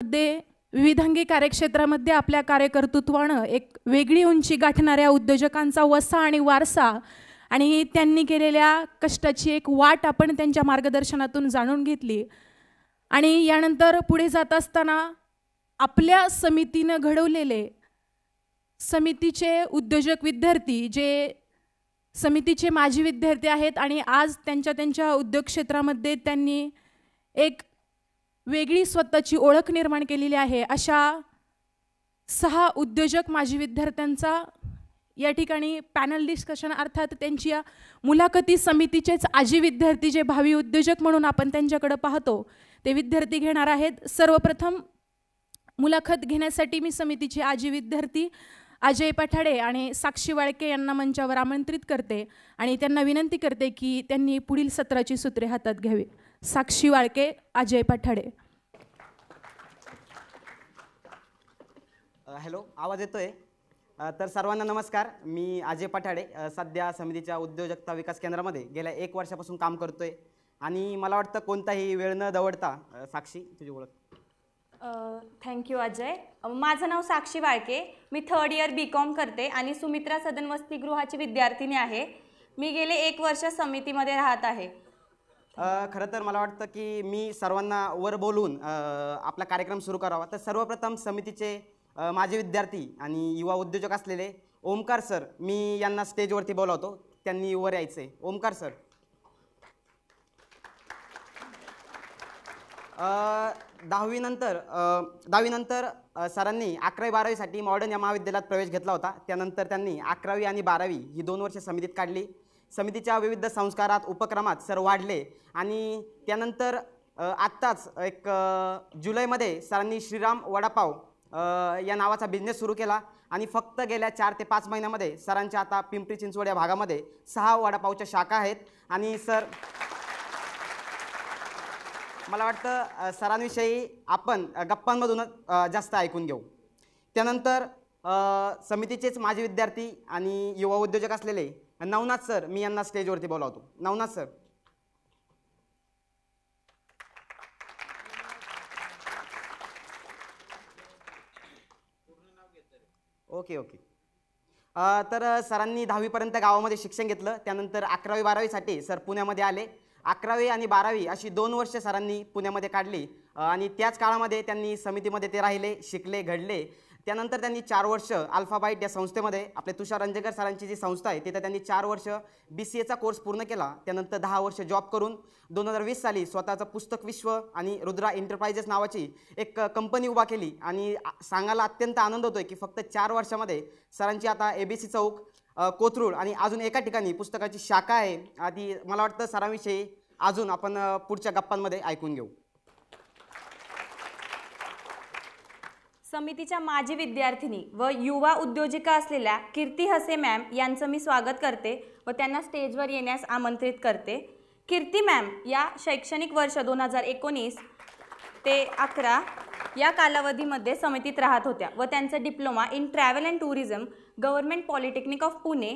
मध्ये विविधांगी कार्यक्षेत्रामध्ये आपल्या कार्यकर्तृत्वानं एक वेगळी उंची गाठणाऱ्या उद्योजकांचा वसा आणि वारसा आणि त्यांनी केलेल्या कष्टाची एक वाट आपण त्यांच्या मार्गदर्शनातून जाणून घेतली। आणि यानंतर पुढे जात असताना आपल्या समितीनं घडवलेले समितीचे उद्योजक विद्यार्थी जे समितीचे माजी विद्यार्थी आहेत आणि आज त्यांच्या उद्योग क्षेत्रामध्ये त्यांनी एक वेगळी स्वतःची ओळख निर्माण केलेली आहे, अशा 6 उद्योजक माजी विद्यार्थ्यांचा या ठिकाणी पॅनल डिस्कशन अर्थात त्यांची या मुलाखती समितीचेच आजी विद्यार्थी जे भावी उद्योजक म्हणून आपण त्यांच्याकडे पाहतो ते विद्यार्थी घेणार आहेत। सर्वप्रथम मुलाखत घेण्यासाठी मी समितीचे आजी विद्यार्थी अजय पठाडे आणि साक्षी वाळके यांना मंचावर आमंत्रित करते आणि त्यांना विनंती करते की त्यांनी पुढील सत्राची सूत्रे हातात घ्यावी। साक्षी वाळके, अजय पठाडे। हॅलो, आवाज येतोय? तर सर्वांना नमस्कार। मी अजय पठाडे, सध्या समितीच्या उद्योजकता विकास केंद्रामध्ये गेल्या 1 वर्षापासून काम करतोय आणि मला वाटतं कोणताही वेळ न दवडता साक्षी तुझी ओळख। थँक्यू अजय। माझं नाव साक्षी वाळके, मी 3rd इयर BCom करते आणि सुमित्रा सदन वसतिगृहाची विद्यार्थिनी आहे। मी गेले 1 वर्ष समितीमध्ये राहत आहे। खरं तर मला वाटतं की मी सर्वांना वर बोलून आपला कार्यक्रम सुरू करावा। तर सर्वप्रथम समितीचे माझे विद्यार्थी आणि युवा उद्योजक असलेले ओमकार सर, मी यांना स्टेजवरती बोलावतो, त्यांनी वर यायचं आहे। ओमकार सर। 10वी नंतर सरांनी 11वी-12वीसाठी मॉडर्न या महाविद्यालयात प्रवेश घेतला होता। त्यानंतर त्यांनी 11वी आणि 12वी ही 2 वर्ष समितीत काढली। समितीच्या विविध संस्कारात उपक्रमात सर वाढले आणि त्यानंतर आत्ताच एक जुलैमध्ये सरांनी श्रीराम वडापाव या नावाचा बिझनेस सुरू केला आणि फक्त गेल्या 4 ते 5 महिन्यामध्ये सरांच्या आता पिंपरी चिंचवड या भागामध्ये 6 वडापावच्या शाखा आहेत। आणि सर, मला वाटतं सरांविषयी आपण गप्पांमधूनच जास्त ऐकून घेऊ। त्यानंतर समितीचेच माजी विद्यार्थी आणि युवा उद्योजक असलेले नवनाथ सर, मी यांना स्टेजवरती बोलावतो। नवनाथ सर। ओके। तर सरांनी 10वीपर्यंत गावामध्ये शिक्षण घेतलं। त्यानंतर 11वी-12वीसाठी सर पुण्यामध्ये आले। 11वी आणि 12वी अशी 2 वर्ष सरांनी पुण्यामध्ये काढली आणि त्याच काळामध्ये त्यांनी समितीमध्ये ते राहिले, शिकले, घडले। त्यानंतर त्यांनी 4 वर्ष अल्फाबाईट या संस्थेमध्ये, आपले तुषार रंजेकर सरांची जी संस्था आहे तिथे त्यांनी 4 वर्ष BCAचा कोर्स पूर्ण केला। त्यानंतर 10 वर्ष जॉब करून 2020 साली स्वतःचं पुस्तक विश्व आणि रुद्रा एंटरप्राइजेस नावाची एक कंपनी उभा केली आणि सांगायला अत्यंत आनंद होतोय की फक्त 4 वर्षामध्ये सरांची आता ABC चौक, कोथरूड आणि अजून एका ठिकाणी पुस्तकाची शाखा आहे। आधी मला वाटतं सरांविषयी अजून आपण पुढच्या गप्पांमध्ये ऐकून घेऊ। समितीच्या माजी विद्यार्थिनी व युवा उद्योजिका असलेल्या कीर्ती हसे मॅम यांचं मी स्वागत करते व त्यांना स्टेजवर येण्यास आमंत्रित करते। कीर्ती मॅम या शैक्षणिक वर्ष 2019 ते 11 या कालावधीमध्ये समितीत राहत होत्या व त्यांचा diploma in travel and tourism government polytechnic of Pune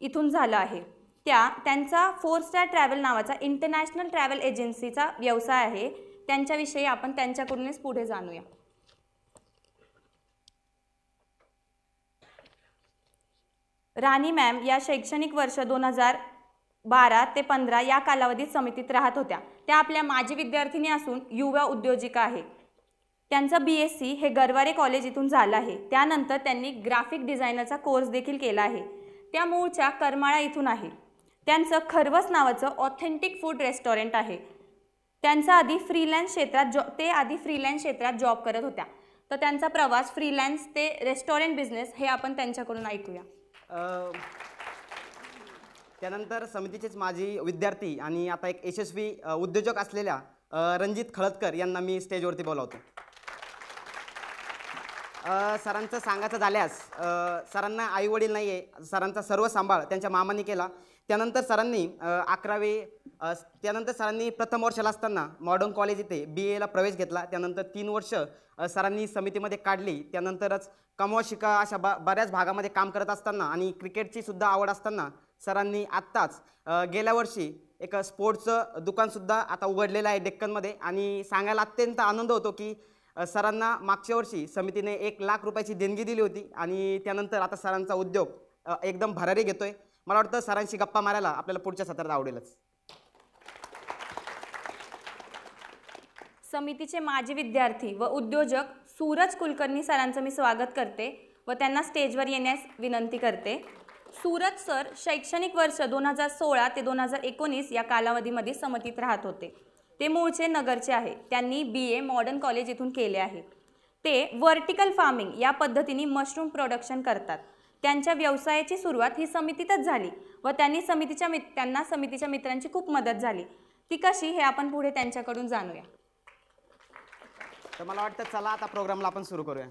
इथून झाला आहे। त्यांचा 4 स्टार ट्रॅव्हल नावाचा इंटरनॅशनल ट्रॅव्हल एजन्सीचा व्यवसाय आहे। त्यांच्याविषयी आपण त्यांच्याकडूनच पुढे जाणूया। राणी मॅम या शैक्षणिक वर्ष 2012 ते 15 या कालावधीत समितीत राहत होत्या। त्या आपल्या माजी विद्यार्थिनी असून युवा उद्योजिका आहे। त्यांचं BSc हे गरवारे कॉलेज इथून झालं आहे। त्यानंतर त्यांनी ग्राफिक डिझायनरचा कोर्स देखील केला आहे। त्या मूळच्या करमाळा इथून आहे। त्यांचं खरवस नावाचं ऑथेंटिक फूड रेस्टॉरंट आहे। त्यांचा आधी फ्रीलान्स क्षेत्रात जॉब करत होत्या। तर त्यांचा प्रवास फ्रीलान्स ते रेस्टॉरंट बिझनेस हे आपण त्यांच्याकडून ऐकूया। त्यानंतर समितीचेच माजी विद्यार्थी आणि आता एक यशस्वी उद्योजक असलेल्या रणजित खळदकर यांना मी स्टेजवरती बोलावतो। सरांचं सांगायचं झाल्यास सरांना आई वडील नाही आहे, सरांचा सर्व सांभाळ त्यांच्या मामांनी केला। त्यानंतर सरांनी प्रथम वर्षाला असताना मॉडर्न कॉलेज इथे BAला प्रवेश घेतला। त्यानंतर 3 वर्ष सरांनी समितीमध्ये काढली। त्यानंतरच कमवा शिका अशा बऱ्याच भागामध्ये काम करत असताना आणि क्रिकेटची सुद्धा आवड असताना सरांनी आत्ताच गेल्या वर्षी एक स्पोर्ट्सचं दुकानसुद्धा आता उघडलेलं आहे डेक्कनमध्ये आणि सांगायला अत्यंत आनंद होतो की सरांना मागच्या वर्षी समितीने 1,00,000 रुपयाची देणगी दिली होती आणि त्यानंतर आता सरांचा उद्योग एकदम भरारी घेतोय. मला वाटतं सरांशी गप्पा मारायला आपल्याला पुढच्या सत्रात आवडेलच. समितीचे माजी विद्यार्थी व उद्योजक सूरज कुलकर्णी सरांचं मी स्वागत करते व त्यांना स्टेजवर येण्यास विनंती करते. सूरज सर शैक्षणिक वर्ष 2016 ते 2019 या कालावधीमध्ये समितीत राहत होते. ते मूळचे नगरचे आहे. त्यांनी BA मॉडर्न कॉलेज इथून केले आहे. ते व्हर्टिकल फार्मिंग या पद्धतीने मशरूम प्रोडक्शन करतात. त्यांच्या व्यवसायाची सुरुवात ही समितीतच झाली व त्यांना समितीच्या मित्रांची खूप मदत झाली. ती कशी हे आपण पुढे त्यांच्याकडून जाणूया. तर मला वाटतं चला आता प्रोग्रामला आपण सुरू करूया.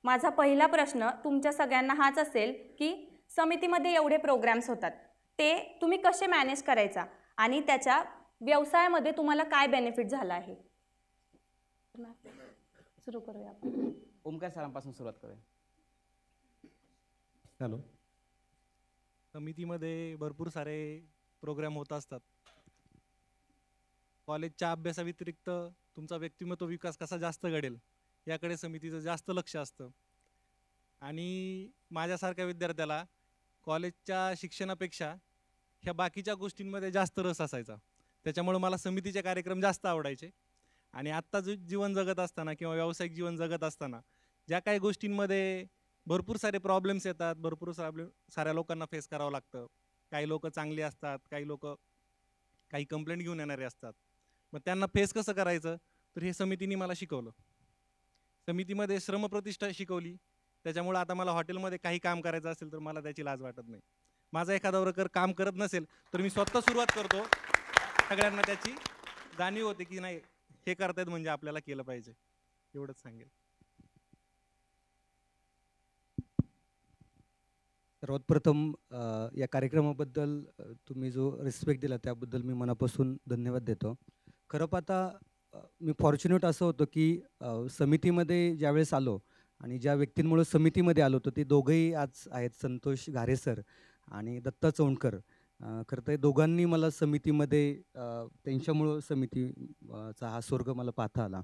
माझा पहिला प्रश्न तुमच्या सगळ्यांना हाच असेल की समितीमध्ये एवढे प्रोग्राम्स होतात ते तुम्ही कसे मॅनेज करायचा आणि त्याच्या व्यवसायामध्ये तुम्हाला काय बेनिफिट झाला आहे. सुरू करूया आपण. ओमकार सरांपासून सुरुवात करूया. हॅलो. समितीमध्ये भरपूर सारे प्रोग्राम होत असतात. कॉलेजच्या अभ्यासाव्यतिरिक्त तुमचा व्यक्तिमत्व विकास कसा जास्त घडेल याकडे समितीचं जास्त लक्ष असतं. आणि माझ्यासारख्या विद्यार्थ्याला कॉलेजच्या शिक्षणापेक्षा ह्या बाकीच्या गोष्टींमध्ये जास्त रस असायचा. त्याच्यामुळे मला समितीचे कार्यक्रम जास्त आवडायचे. आणि आत्ता जो जीवन जगत असताना किंवा व्यावसायिक जीवन जगत असताना ज्या काही गोष्टींमध्ये भरपूर सारे प्रॉब्लेम्स येतात, भरपूर साऱ्या लोकांना फेस करावं लागतं. काही लोक चांगली असतात, काही लोक काही कंप्लेंट घेऊन येणारे असतात. मग त्यांना फेस कसं करायचं तर हे समितीने मला शिकवलं. समितीमध्ये श्रमप्रतिष्ठा शिकवली. त्याच्यामुळे आता मला हॉटेलमध्ये काही काम करायचं असेल तर मला त्याची लाज वाटत नाही. माझा एखादा वर्कर काम करत नसेल तर मी स्वतः सुरुवात करतो. सगळ्यांना त्याची जाणीव होते की नाही हे करतायत म्हणजे आपल्याला केलं पाहिजे. एवढंच सांगेल. सर्वात प्रथम या कार्यक्रमाबद्दल तुम्ही जो रिस्पेक्ट दिला त्याबद्दल मी मनापासून धन्यवाद देतो. खरं पाहता मी फॉर्च्युनेट असं होतं की समितीमध्ये ज्यावेळेस आलो आणि ज्या व्यक्तींमुळे समितीमध्ये आलो होतो ते दोघंही आज आहेत, संतोष घारे सर आणि दत्ता चौंडकर. खरं तर दोघांनी मला समितीमध्ये त्यांच्यामुळं समितीचा हा स्वर्ग मला पाहता आला.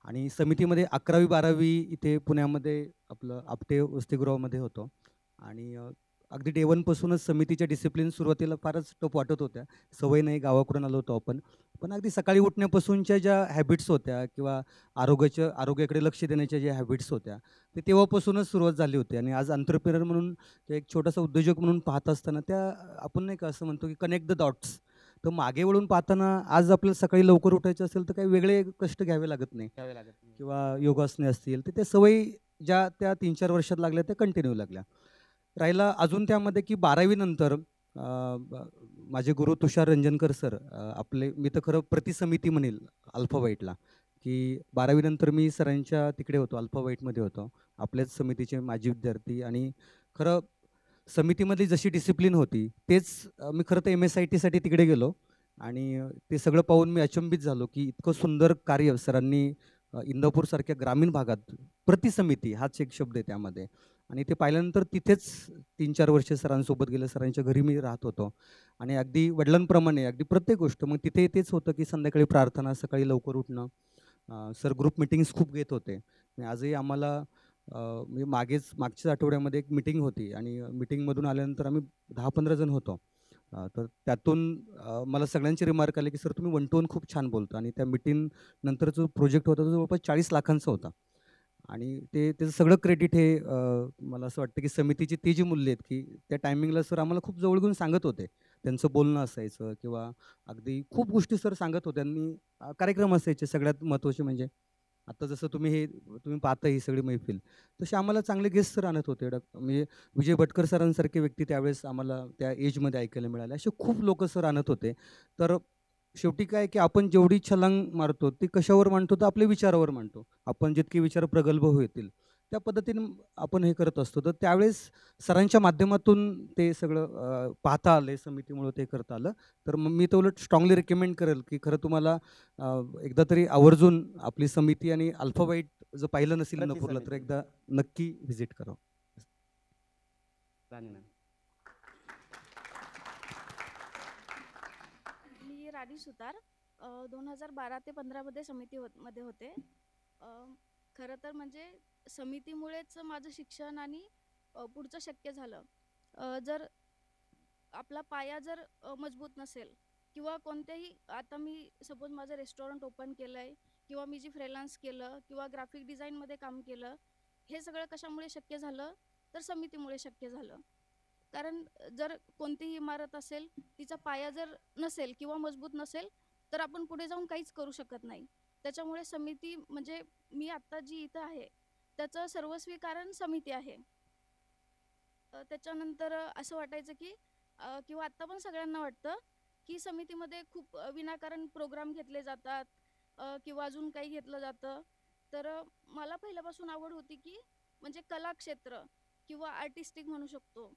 आणि समितीमध्ये 11वी 12वी इथे पुण्यामध्ये आपलं आपटे वसतिगृहामध्ये होतो. आणि अगदी डे 1 पासूनच समितीच्या डिसिप्लिन सुरुवातीला फारच टफ वाटत होत्या. सवय नाही, गावाकडून आलो होतो आपण. पण अगदी सकाळी उठण्यापासूनच्या ज्या हॅबिट्स होत्या किंवा आरोग्याकडे लक्ष देण्याच्या ज्या हॅबिट्स होत्या ते तेव्हापासूनच सुरुवात झाली होती. आणि आज एंटरप्रेनर म्हणून एक छोटासा उद्योजक म्हणून पाहत असताना त्या आपण नाही का असं म्हणतो की कनेक्ट द डॉट्स. तर मागे वळून पाहताना आज आपल्याला सकाळी लवकर उठायचं असेल तर काही वेगळे कष्ट घ्यावे लागत नाही किंवा योगासने असतील तर त्या सवयी ज्या त्या 3-4 वर्षात लागल्या त्या कंटिन्यू लागल्या. राहिला अजून त्यामध्ये की 12वी नंतर माझे गुरु तुषार रंजनकर सर आपले, मी तर खरं प्रतिसमिती म्हणेल अल्फा वाईटला, की 12वी नंतर मी सरांच्या तिकडे होतो, अल्फा वाईटमध्ये होतो, आपल्याच समितीचे माजी विद्यार्थी. आणि खरं समितीमध्ये जशी डिसिप्लिन होती तेच मी खरं तर MSIT तिकडे गेलो. आणि ते सगळं पाहून मी अचंबित झालो की इतकं सुंदर कार्य सरांनी इंदापूरसारख्या ग्रामीण भागात, प्रतिसमिती हाच एक शब्द आहे त्यामध्ये. आणि ते पाहिल्यानंतर तिथेच 3-4 वर्ष सरांसोबत गेलं. सरांच्या घरी मी राहत होतो आणि अगदी वडिलांप्रमाणे अगदी प्रत्येक गोष्ट. मग तिथे तेच होतं की संध्याकाळी प्रार्थना, सकाळी लवकर उठणं. सर ग्रुप मिटिंग्स खूप घेत होते. आजही आम्हाला मागच्या आठवड्यामध्ये एक मिटिंग होती आणि मिटिंगमधून आल्यानंतर आम्ही 10-15 जण होतो. तर त्यातून मला सगळ्यांचे रिमार्क आले की सर तुम्ही 1 to 1 खूप छान बोलता. आणि त्या मिटिंग नंतर जो प्रोजेक्ट होता तो जवळपास 40 लाखांचा होता. आणि त्याचं सगळं क्रेडिट हे मला असं वाटतं की समितीची ती जी मूल्य आहेत की त्या टायमिंगला सर आम्हाला खूप जवळ घेऊन सांगत होते. त्यांचं बोलणं असायचं किंवा अगदी खूप गोष्टी सर सांगत होते. आणि कार्यक्रम असायचे. सगळ्यात महत्त्वाचे म्हणजे आता जसं तुम्ही पाहता ही सगळी मैफिल, तसे आम्हाला चांगले गेस्ट सर आणत होते. म्हणजे विजय भटकर सरांसारखे व्यक्ती त्यावेळेस आम्हाला त्या एजमध्ये ऐकायला मिळाले. असे खूप लोक सर आणत होते. तर शेवटी काय की आपण जेवढी छलांग मारतो ती कशावर मांडतो तर आपल्या विचारावर मांडतो. आपण जितके विचार प्रगल्भ होतील त्या पद्धतीने आपण हे करत असतो. तर त्यावेळेस सरांच्या माध्यमातून ते सगळं पाहता आलं, समितीमुळे ते करता आलं. तर मग मी तर उलट स्ट्रॉंगली रेकमेंड करेल की खरं तुम्हाला एकदा तरी आवर्जून आपली समिती आणि अल्फा वाईट जर पाहिलं नसेल नपूरला तर एकदा नक्की व्हिजिट करा. राणी सुतार 2012 ते 15 मध्ये होते. खरं तर म्हणजे समितीमुळेच माझं शिक्षण आणि पुढचं शक्य झालं. जर आपला पाया जर मजबूत नसेल किंवा कोणत्याही, आता मी सपोज माझं रेस्टॉरंट ओपन केलं आहे किंवा मी जी फ्रीलान्स केलं किंवा ग्राफिक डिझाईनमध्ये काम केलं, हे सगळं कशामुळे शक्य झालं तर समितीमुळे शक्य झालं. कारण जर कोणतीही इमारत असेल, तिचा पाया जर नसेल किंवा मजबूत नसेल तर आपण पुढे जाऊन काहीच करू शकत नाही. त्याच्यामुळे समिती म्हणजे मी आत्ता जी इथं आहे त्याचं सर्वस्वी कारण समिती आहे. त्याच्यानंतर असं वाटायचं की किंवा आत्ता पण सगळ्यांना वाटतं की समितीमध्ये खूप विनाकारण प्रोग्राम घेतले जातात किंवा अजून काही घेतलं जातं. तर मला पहिल्यापासून आवड होती की म्हणजे कला क्षेत्र किंवा आर्टिस्टिक म्हणू शकतो,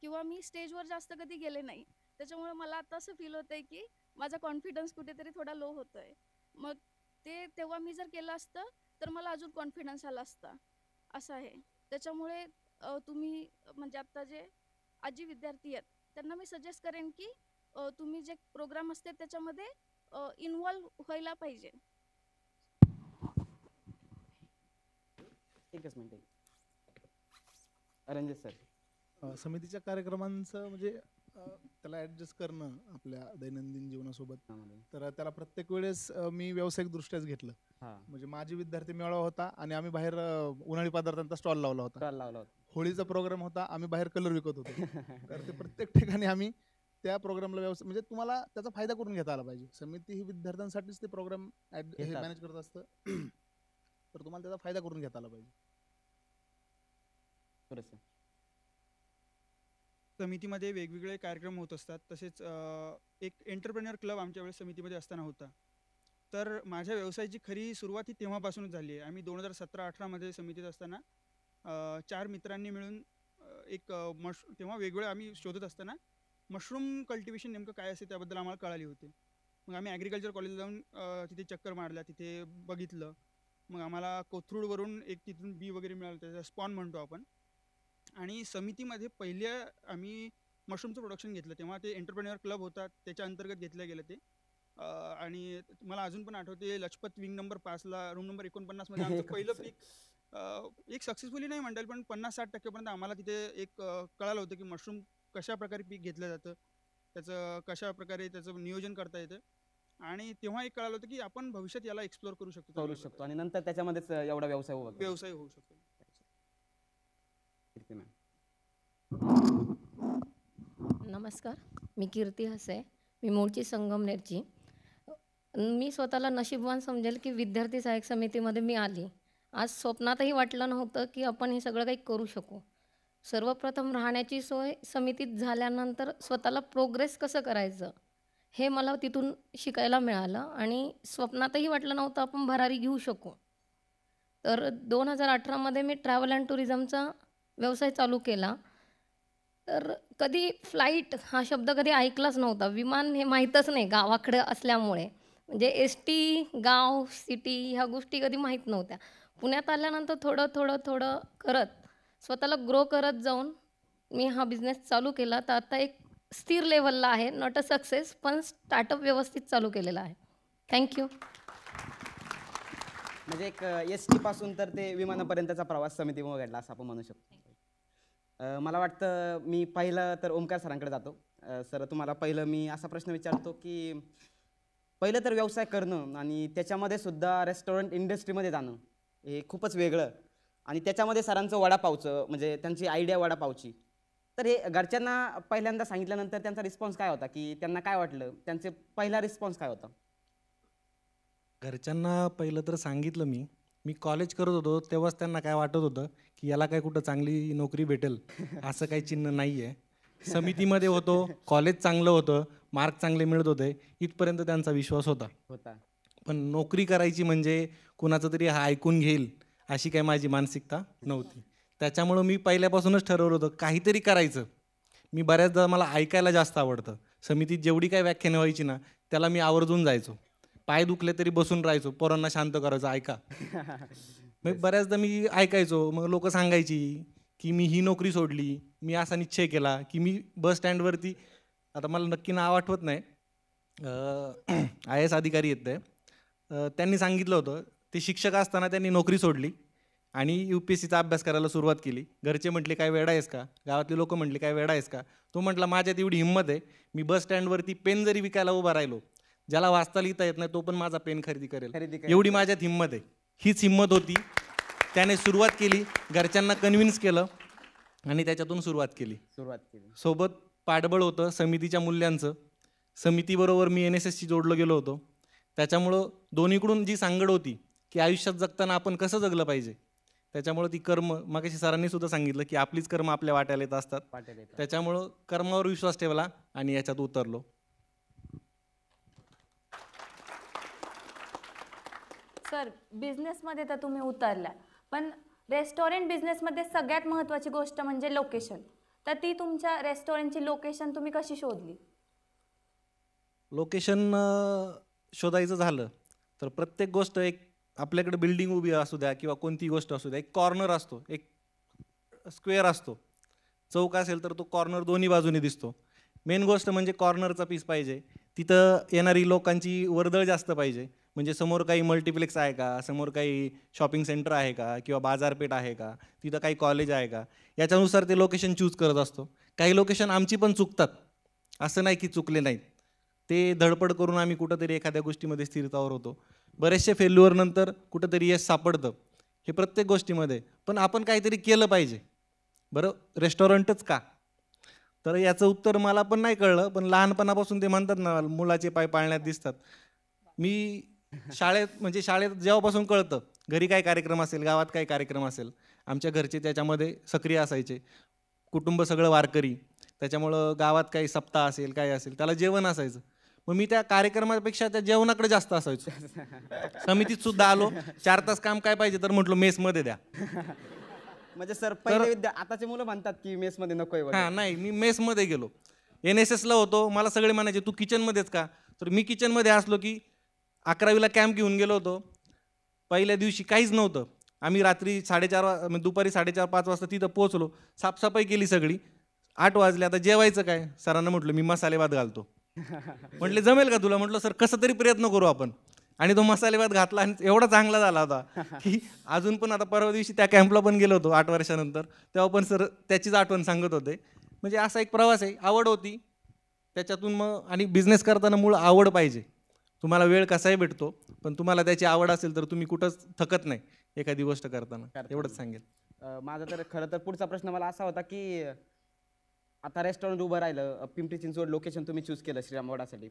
किंवा मी स्टेजवर जास्त कधी गेले नाही. त्याच्यामुळे मला आता असं फील होतं आहे की माझा कॉन्फिडन्स कुठेतरी थोडा लो होतो आहे. मग तेव्हा मी जर केलं असतं तर मला अजून कॉन्फिडन्स आला असता, असं आहे. त्याच्यामुळे तुम्ही म्हणजे आत्ता जे आजी विद्यार्थी आहेत त्यांना मी सजेस्ट करेन की तुम्ही जे प्रोग्राम असते त्याच्यामध्ये इन्व्हॉल्व व्हायला पाहिजे. एकच मिनिट. रणजित सर. समितीच्या कार्यक्रमांचं म्हणजे त्याला ॲडजस्ट करणं आपल्या दैनंदिन जीवनासोबत, तर त्याला प्रत्येक वेळेस मी व्यावसायिकदृष्ट्याच घेतलं. म्हणजे माझी विद्यार्थी मेळावा होता आणि आम्ही बाहेर उन्हाळी पदार्थांचा स्टॉल लावला होता. होळीचा प्रोग्राम होता, आम्ही बाहेर कलर विकत होतो. तर ते प्रत्येक ठिकाणी आम्ही त्या प्रोग्रामला व्यवस्थित म्हणजे तुम्हाला त्याचा फायदा करून घेता आला पाहिजे. समिती ही विद्यार्थ्यांसाठीच ते प्रोग्राम मॅनेज करत असतं, तर तुम्हाला त्याचा फायदा करून घेता आला पाहिजे. समितीमध्ये वेगवेगळे कार्यक्रम होत असतात. तसेच एक एंटरप्रेन्युअर क्लब आमच्या वेळेस समितीमध्ये असताना होता. तर माझ्या व्यवसायाची खरी सुरुवात ही तेव्हापासूनच झाली आहे. आम्ही 2017-18 मध्ये समितीत असताना 4 मित्रांनी मिळून एक तेव्हा वेगवेगळं आम्ही शोधत असताना मशरूम कल्टिवेशन नेमकं काय असते त्याबद्दल आम्हाला कळाली होती. मग आम्ही ॲग्रिकल्चर कॉलेजला जाऊन तिथे चक्कर मारल्या, तिथे बघितलं. मग आम्हाला कोथरूडवरून एक तिथून बी वगैरे मिळालं, त्याचा स्पॉन म्हणतो आपण. आणि समितीमध्ये पहिले आम्ही मशरूमचं प्रोडक्शन घेतलं. तेव्हा ते एंटरप्रेन्युअर क्लब होता, त्याच्या अंतर्गत घेतलं गेलं ते. आणि मला अजून पण आठवते, लजपत विंग नंबर 5ला रूम नंबर 49 मध्ये आमचं पहिलं पीक एक सक्सेसफुली नाही म्हणता येईल पण 50-60% आम्हाला तिथे एक कळालं होतं की मशरूम कशा प्रकारे पीक घेतलं जातं, त्याचं कशा प्रकारे त्याचं नियोजन करता येतं. आणि तेव्हा एक कळालं होतं की आपण भविष्यात याला एक्सप्लोर करू शकतो आणि नंतर त्याच्यामध्येच एवढा व्यवसाय होऊ शकतो. नमस्कार, मी कीर्ती हसे, मी मूळची संगमनेरची. मी स्वतःला नशीबवान समजेल की विद्यार्थी सहाय्यक समितीमध्ये मी आली. आज स्वप्नातही वाटलं नव्हतं की आपण हे सगळं काही करू शकू. सर्वप्रथम राहण्याची सोय समितीत झाल्यानंतर स्वतःला प्रोग्रेस कसं करायचं हे मला तिथून शिकायला मिळालं आणि स्वप्नातही वाटलं नव्हतं आपण भरारी घेऊ शकू. तर 2018 मध्ये मी ट्रॅव्हल अँड टुरिझमचा व्यवसाय चालू केला. तर कधी फ्लाईट हा शब्द कधी ऐकलाच नव्हता, विमान हे माहीतच नाही गावाकडे असल्यामुळे. म्हणजे ST गाव सिटी ह्या गोष्टी कधी माहीत नव्हत्या. पुण्यात आल्यानंतर थोडं करत स्वतःला ग्रो करत जाऊन मी हा बिझनेस चालू केला. तर आता एक स्थिर लेवलला आहे, नॉट अ सक्सेस, पण स्टार्टअप व्यवस्थित चालू केलेला आहे. थँक्यू. म्हणजे एक ST पासून तर ते विमानापर्यंतचा प्रवास समितीमुळे घडला असं आपण म्हणू शकतो. मला वाटतं मी पहिलं तर ओमकार सरांकडे जातो. सर, तुम्हाला पहिलं मी असा प्रश्न विचारतो की पहिलं तर व्यवसाय करणं आणि त्याच्यामध्ये सुद्धा रेस्टॉरंट इंडस्ट्रीमध्ये जाणं हे खूपच वेगळं, आणि त्याच्यामध्ये सरांचं वडापावचं म्हणजे त्यांची आयडिया वडापावची. तर हे घरच्यांना पहिल्यांदा सांगितल्यानंतर त्यांचा रिस्पॉन्स काय होता, की त्यांना काय वाटलं, त्यांचे पहिला रिस्पॉन्स काय होता? घरच्यांना पहिलं तर सांगितलं मी कॉलेज करत होतो तेव्हाच त्यांना काय वाटत होतं की याला काय कुठं चांगली नोकरी भेटेल असं काही चिन्ह नाही आहे. समितीमध्ये होतो, कॉलेज चांगलं होतं, मार्क चांगले मिळत होते, इथपर्यंत त्यांचा विश्वास होता. पण नोकरी करायची म्हणजे कुणाचं तरी हा ऐकून घेईल अशी काही माझी मानसिकता नव्हती. त्याच्यामुळं मी पहिल्यापासूनच ठरवलं होतं काहीतरी करायचं. मी बऱ्याचदा मला ऐकायला जास्त आवडतं. समितीत जेवढी काही व्याख्यानं व्हायची ना त्याला मी आवर्जून जायचो. पाय दुखले तरी बसून राहायचो, पोरांना शांत करायचं, ऐका. मग बऱ्याचदा मी ऐकायचो. मग लोक सांगायची की मी ही नोकरी सोडली, मी असा निश्चय केला की मी बस स्टँडवरती, आता मला नक्की नाव आठवत नाही, आय एस अधिकारी आहेत ते. त्यांनी सांगितलं होतं ते शिक्षक असताना त्यांनी नोकरी सोडली आणि UPSCचा अभ्यास करायला सुरुवात केली. घरचे म्हटले काय वेडा आहेस का, गावातले लोक म्हटले काय वेडा आहेस का. तो म्हटला माझ्यात एवढी हिंमत आहे, मी बस स्टँडवरती पेन जरी विकायला उभा राहिलो, ज्याला वाचता लिहिता येत नाही तो पण माझा पेन खरेदी करेल, एवढी माझ्यात हिंमत आहे. हीच हिंमत होती. त्याने सुरुवात केली, घरच्यांना कन्व्हिन्स केलं आणि त्याच्यातून सुरुवात केली. सोबत पाठबळ होतं समितीच्या मूल्यांचं. समितीबरोबर मी NSSशी जोडलं गेलो होतो. त्याच्यामुळं दोन्हीकडून जी सांगड होती की आयुष्यात जगताना आपण कसं जगलं पाहिजे, त्याच्यामुळं ती कर्म, मागाशी सरांनी सुद्धा सांगितलं की आपलीच कर्म आपल्या वाट्याला येत असतात. त्याच्यामुळं कर्मावर विश्वास ठेवला आणि याच्यात उतरलो. सर, बिझनेसमध्ये तर तुम्ही उतरला, पण रेस्टॉरंट बिझनेसमध्ये सगळ्यात महत्त्वाची गोष्ट म्हणजे लोकेशन. तर ती तुमच्या रेस्टॉरंटची लोकेशन तुम्ही कशी शोधली? लोकेशन शोधायचं झालं तर प्रत्येक गोष्ट, एक आपल्याकडे बिल्डिंग उभी असू द्या किंवा कोणतीही गोष्ट असू द्या, एक कॉर्नर असतो, एक स्क्वेअर असतो. चौक असेल तर तो कॉर्नर दोन्ही बाजूने दिसतो. मेन गोष्ट म्हणजे कॉर्नरचा पीस पाहिजे. तिथं येणारी लोकांची वर्दळ जास्त पाहिजे. म्हणजे समोर काही मल्टिप्लेक्स आहे का, समोर काही शॉपिंग सेंटर आहे का, किंवा बाजारपेठ आहे का, तिथं काही कॉलेज आहे का, याच्यानुसार ते लोकेशन चूज करत असतो. काही लोकेशन आमची पण चुकतात, असं नाही की चुकले नाहीत. ते धडपड करून आम्ही कुठंतरी एखाद्या गोष्टीमध्ये स्थिरतावर होतो. बरेचसे फेल्युअर नंतर कुठंतरी यश सापडतं, हे प्रत्येक गोष्टीमध्ये. पण आपण काहीतरी केलं पाहिजे. बरं, रेस्टॉरंटच का, तर याचं उत्तर मला पण नाही कळलं. पण लहानपणापासून ते म्हणतात ना, मुलाचे पाय पाळण्यात दिसतात. मी शाळेत जेव्हापासून कळतं, घरी काय कार्यक्रम असेल, गावात काय कार्यक्रम असेल, आमच्या घरचे त्याच्यामध्ये सक्रिय असायचे. कुटुंब सगळं वारकरी, त्याच्यामुळं गावात काही सप्ताह असेल, काय असेल, त्याला जेवण असायचं. मग मी त्या कार्यक्रमापेक्षा त्या जेवणाकडे जास्त असायचो. समितीत सुद्धा आलो, 4 तास काम काय पाहिजे तर म्हटलं मेसमध्ये द्या. म्हणजे सर, पहिले आताचे मुलं म्हणतात की मेसमध्ये नकोय. हां, नाही, मी मेसमध्ये गेलो. NSSला होतो, मला सगळे म्हणायचे तू किचनमध्येच का, तर मी किचनमध्ये असलो की 11वीला कॅम्प घेऊन गेलो होतो. पहिल्या दिवशी काहीच नव्हतं. आम्ही रात्री 4:30 दुपारी 4:30-5 वाजता तिथं पोहोचलो. साफसफाई केली सगळी. 8 वाजले. आता जेवायचं काय, सरांना म्हटलं मी मसाले भात घालतो. म्हटले जमेल का तुला, म्हटलं सर कसं तरी प्रयत्न करू आपण. आणि तो मसाले भात घातला आणि एवढा चांगला झाला होता की अजून पण, आता परवा दिवशी त्या कॅम्पला पण गेलो होतो 8 वर्षानंतर, तेव्हा पण सर त्याचीच आठवण सांगत होते. म्हणजे असा एक प्रवास आहे. आवड होती त्याच्यातून मग, आणि बिझनेस करताना मूळ आवड पाहिजे. तुम्हाला वेळ कसाही भेटतो, पण तुम्हाला त्याची आवड असेल तर तुम्ही कुठंच थकत नाही एखादी गोष्ट करताना. एवढंच सांगेल. माझा तर खरं तर पुढचा प्रश्न मला असा होता की आता रेस्टॉरंट उभं राहिलं, पिंपरी चिंचवड लोकेशन तुम्ही चूज केलं श्रीरामवाडासाठी,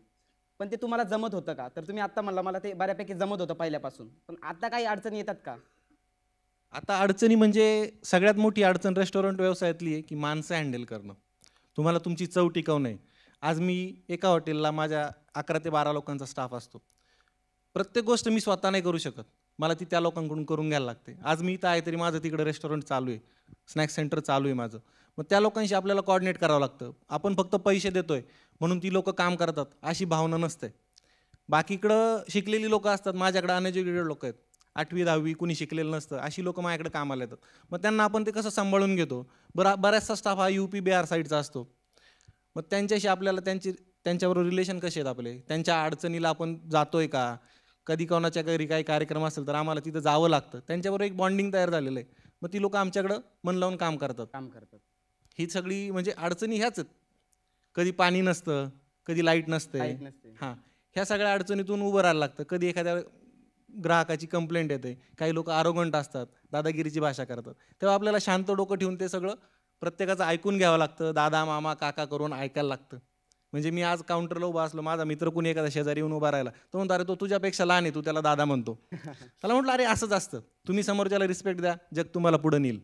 पण ते तुम्हाला जमत होतं का, तर तुम्ही आत्ता म्हणला मला ते बऱ्यापैकी जमत होतं पहिल्यापासून, पण आता काही अडचणी येतात का? आता अडचणी म्हणजे सगळ्यात मोठी अडचण रेस्टॉरंट व्यवसायातली आहे की माणसं हँडल करणं. तुम्हाला तुमची चव टिकवणं आहे. आज मी एका हॉटेलला माझ्या 11 ते 12 लोकांचा स्टाफ असतो. प्रत्येक गोष्ट मी स्वतः नाही करू शकत, मला ती त्या लोकांकडून करून घ्यायला लागते. आज मी इथं आहे तरी माझं तिकडे रेस्टॉरंट चालू आहे, स्नॅक्स सेंटर चालू आहे माझं. मग त्या लोकांशी आपल्याला कोऑर्डिनेट करावं लागतं. आपण फक्त पैसे देतोय म्हणून ती लोकं काम करतात अशी भावना नसते. बाकीकडं शिकलेली लोकं असतात, माझ्याकडे अनएज्युकेटेड लोक आहेत, 8वी 10वी कुणी शिकलेलं नसतं, अशी लोकं माझ्याकडे कामाला येतात. मग त्यांना आपण ते कसं सांभाळून घेतो. बऱ्याचसा स्टाफ हा UP बिहार साईडचा असतो. मग त्यांच्याशी आपल्याला त्यांच्याबरोबर रिलेशन कसे आहेत आपले, त्यांच्या अडचणीला आपण जातोय का, कधी कोणाच्या घरी काही कार्यक्रम असेल तर आम्हाला तिथं जावं लागतं. त्यांच्याबरोबर एक बॉन्डिंग तयार झालेलं आहे. मग ती लोकं आमच्याकडं मन लावून काम करतात. ही सगळी म्हणजे अडचणी ह्याच आहेत. कधी पाणी नसतं, कधी लाईट नसते. हां, ह्या सगळ्या अडचणीतून उभं राहायला लागतं. कधी एखाद्या ग्राहकाची कंप्लेंट येते, काही लोक आरोगंट असतात, दादागिरीची भाषा करतात, तेव्हा आपल्याला शांत डोकं ठेवून ते सगळं प्रत्येकाचं ऐकून घ्यावं लागतं. दादा मामा काका करून ऐकायला लागतं. म्हणजे मी आज काउंटरला उभा असलो, माझा मित्र कुणी एखादा शेजारी येऊन उभा राहिला, तो म्हणतो अरे तो तुझ्यापेक्षा लहान आहे, तू त्याला दादा म्हणतो. त्याला म्हटलं अरे असंच असतं, तुम्ही समोरच्याला रिस्पेक्ट द्या, जग तुम्हाला पुढे नेईल.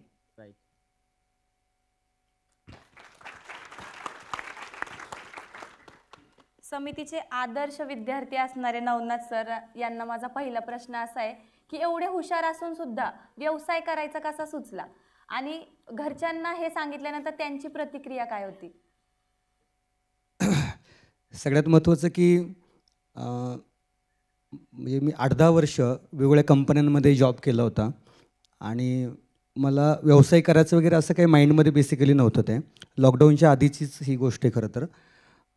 समितीचे आदर्श विद्यार्थी असणारे नवनाथ सर यांना माझा पहिला प्रश्न असा आहे की एवढे हुशार असून सुद्धा व्यवसाय करायचा कसा सुचला, आणि घरच्यांना हे सांगितल्यानंतर त्यांची प्रतिक्रिया काय होती? सगळ्यात महत्त्वाचं की म्हणजे मी 8-10 वर्ष वेगवेगळ्या कंपन्यांमध्ये जॉब केला होता आणि मला व्यवसाय करायचं वगैरे असं काही माइंडमध्ये बेसिकली नव्हतं. ते लॉकडाऊनच्या आधीचीच ही गोष्ट आहे खरं तर.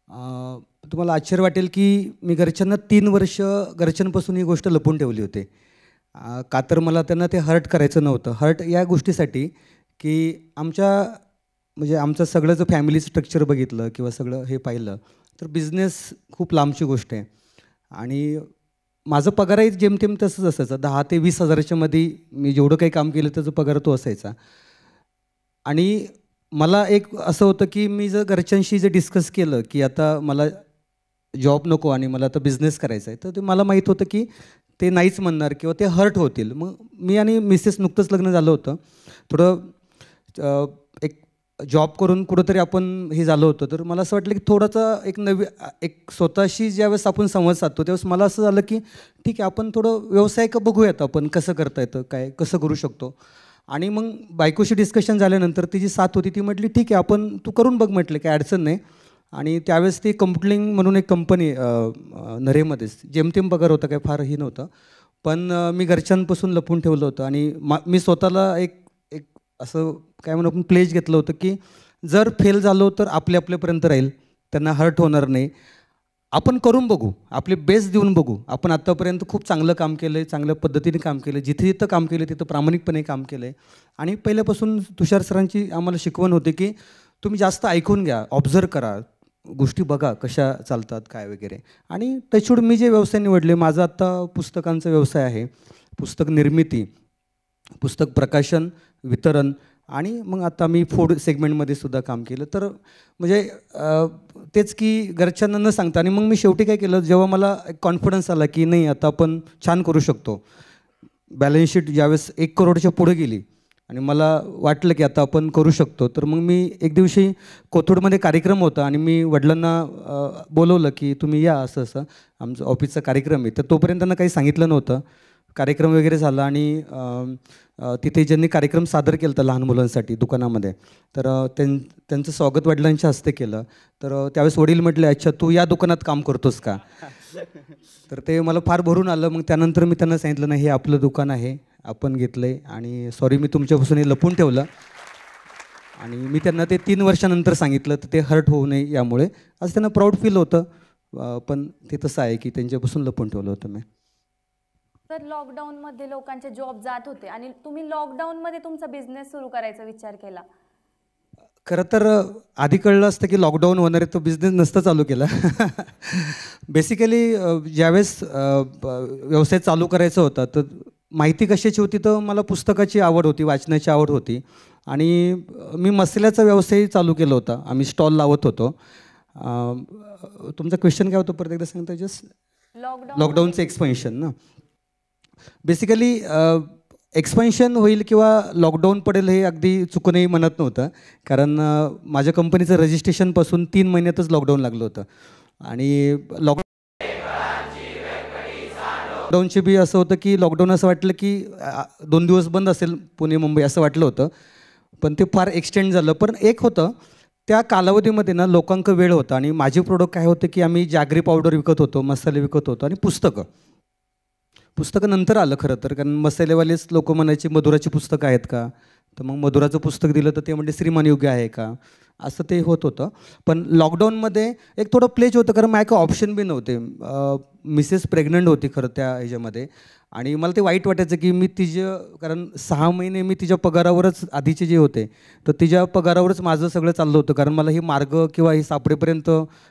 तुम्हाला आश्चर्य वाटेल की मी घरच्यांना 3 वर्ष घरच्यांपासून ही गोष्ट लपवून ठेवली होती. का तर मला त्यांना ते हर्ट करायचं नव्हतं. हर्ट या गोष्टीसाठी की म्हणजे आमचं सगळं जर फॅमिली स्ट्रक्चर बघितलं किंवा सगळं हे पाहिलं तर बिझनेस खूप लांबची गोष्ट आहे आणि माझं पगारही जेमतेम तसंच असायचं. 10 ते 20 हजाराच्या मध्ये मी जेवढं काही काम केलं त्याचा पगार तो असायचा. आणि मला एक असं होतं की मी जर घरच्यांशी जर डिस्कस केलं की आता मला जॉब नको आणि मला आता बिझनेस करायचा आहे, तर ते मला माहीत होतं की ते नाहीच म्हणणार किंवा ते हर्ट होतील. मग मी आणि मिसेस नुकतंच लग्न झालं होतं. थोडं एक जॉब करून कुठंतरी आपण हे झालं होतं, तर मला असं वाटलं की थोडासा एक स्वतःशी ज्यावेळेस आपण संवाद साधतो त्यावेळेस मला असं झालं की ठीक आहे, आपण थोडं व्यवसाय बघूयात, आपण कसं करता येतं, काय कसं करू शकतो. आणि मग बायकोशी डिस्कशन झाल्यानंतर तिची साथ होती, ती म्हटली ठीक आहे आपण तू करून बघ, म्हटलं काय अडचण नाही. आणि त्यावेळेस ती कंप्लिंग म्हणून एक कंपनी नरेमध्येच जेमतेम पगार होता, काय फार ही नव्हतं, पण मी घरच्यांपासून लपवून ठेवलं होतं. आणि मी स्वतःला एक असं काय म्हणून आपण प्लेज घेतलं होतं की जर फेल झालो तर आपल्यापर्यंत राहील, त्यांना हर्ट होणार नाही, आपण करून बघू, आपले बेस्ट देऊन बघू. आपण आत्तापर्यंत खूप चांगलं काम केलं आहे, चांगल्या पद्धतीने काम केलं, जिथं काम केलं तिथं प्रामाणिकपणे काम केलं आहे. आणि पहिल्यापासून तुषार सरांची आम्हाला शिकवण होते की तुम्ही जास्त ऐकून घ्या, ऑब्झर्व करा, गोष्टी बघा कशा चालतात काय वगैरे. आणि त्याच्यावर मी जे व्यवसाय निवडले, माझा आत्ता पुस्तकांचा व्यवसाय आहे, पुस्तक निर्मिती, पुस्तक प्रकाशन, वितरण, आणि मग आता मी फूड सेगमेंटमध्ये सुद्धा काम केलं. तर म्हणजे तेच की घरच्यांना न सांगता. आणि मग मी शेवटी काय केलं, जेव्हा मला एक कॉन्फिडन्स आला की नाही आता आपण छान करू शकतो, बॅलन्स शीट ज्यावेळेस 1 करोडच्या पुढे गेली आणि मला वाटलं की आता आपण करू शकतो, तर मग मी एक दिवशी कोथरूडमध्ये कार्यक्रम होता आणि मी वडिलांना बोलवलं की तुम्ही या, असं असं आमचं ऑफिसचा कार्यक्रम आहे. तर तोपर्यंत त्यांना काही सांगितलं नव्हतं. कार्यक्रम वगैरे झाला आणि तिथे ज्यांनी कार्यक्रम सादर केला होता लहान मुलांसाठी दुकानामध्ये, तर त्यांचं स्वागत वडिलांच्या हस्ते केलं. तर त्यावेळेस वडील म्हटले अच्छा तू या दुकानात काम करतोस का. तर ते मला फार भरून आलं. मग त्यानंतर मी त्यांना सांगितलं नाही हे आपलं दुकान आहे, आपण घेतलं आहे आणि सॉरी मी तुमच्यापासून हे लपून ठेवलं. आणि मी त्यांना ते 3 वर्षानंतर सांगितलं, तर ते हर्ट होऊ नये यामुळे. असं त्यांना प्राऊड फील होतं, पण ते तसं आहे की त्यांच्यापासून लपून ठेवलं होतं मी. तर लॉकडाऊनमध्ये लोकांचे जॉब जात होते आणि तुम्ही लॉकडाऊनमध्ये तुमचा बिझनेस सुरू करायचा विचार केला. खरं तर आधी कळलं असतं की लॉकडाऊन होणार आहे, तो बिझनेस नसता चालू केला. बेसिकली ज्यावेळेस व्यवसाय चालू करायचा होता तर माहिती कशाची होती, तर मला पुस्तकाची आवड होती, वाचनाची आवड होती. आणि मी मसाल्याचा व्यवसाय चालू केला होता, आम्ही स्टॉल लावत होतो. तुमचा क्वेश्चन काय होतं परत एकदा सांगता? जस्ट लॉकडाऊनचं एक्सपेन्शन ना. बेसिकली एक्सपेन्शन होईल किंवा लॉकडाऊन पडेल हे अगदी चुकूनही मनात नव्हतं, कारण माझ्या कंपनीचं रजिस्ट्रेशनपासून 3 महिन्यातच लॉकडाऊन लागलं होतं. आणि लॉकडाऊनची बी असं होतं की लॉकडाऊन असं वाटलं की 2 दिवस बंद असेल पुणे मुंबई असं वाटलं होतं, पण ते फार एक्सटेंड झालं. पण एक होतं त्या कालावधीमध्ये ना लोकांक वेळ होता आणि माझे प्रोडक्ट काय होते की आम्ही जागरी पावडर विकत होतो, मसाले विकत होतो आणि पुस्तकं नंतर आलं खरं तर, कारण मसालेवालेच लोक म्हणायचे मधुराची पुस्तकं आहेत का, तर मग मधुराचं पुस्तक दिलं तर ते म्हणजे श्रीमान योग्य आहे का, असं ते होत होतं. पण लॉकडाऊनमध्ये एक थोडं प्लेज होतं, कारण माझ्या काही ऑप्शन बी नव्हते. मिसेस प्रेग्नंट होती खरं त्या ह्याच्यामध्ये, आणि मला ते वाईट वाटायचं की मी कारण 6 महिने मी तिच्या पगारावरच आधीचे जे होते तर तिच्या पगारावरच माझं सगळं चाललं होतं, कारण मला हे मार्ग किंवा हे सापडेपर्यंत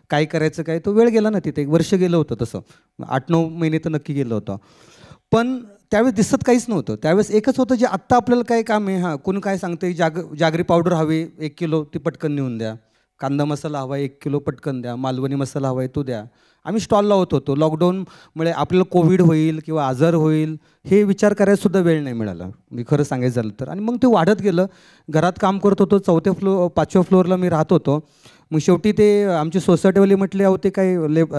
काय करायचं काय तो वेळ गेला ना, तिथे 1 वर्ष गेलं होतं, तसं 8-9 महिने तर नक्की गेलं होतं. पण त्यावेळेस दिसत काहीच नव्हतं. त्यावेळेस एकच होतं जे आत्ता आपल्याला काय काम आहे, कोणी काय सांगते जागरी पावडर हवी 1 किलो ती पटकन नेऊन द्या, कांदा मसाला हवा 1 किलो पटकन द्या, मालवणी मसाला हवा आहे तो द्या. आम्ही स्टॉल लावत होतो. लॉकडाऊनमुळे आपल्याला कोविड होईल किंवा आजार होईल हे विचार करायलासुद्धा वेळ नाही मिळाला, मी खरं सांगायचं झालं तर. आणि मग ते वाढत गेलं. घरात काम करत होतो, 5व्या फ्लोअरला मी राहत होतो. मग शेवटी ते आमची सोसायटीवाले म्हटले अहो ते काय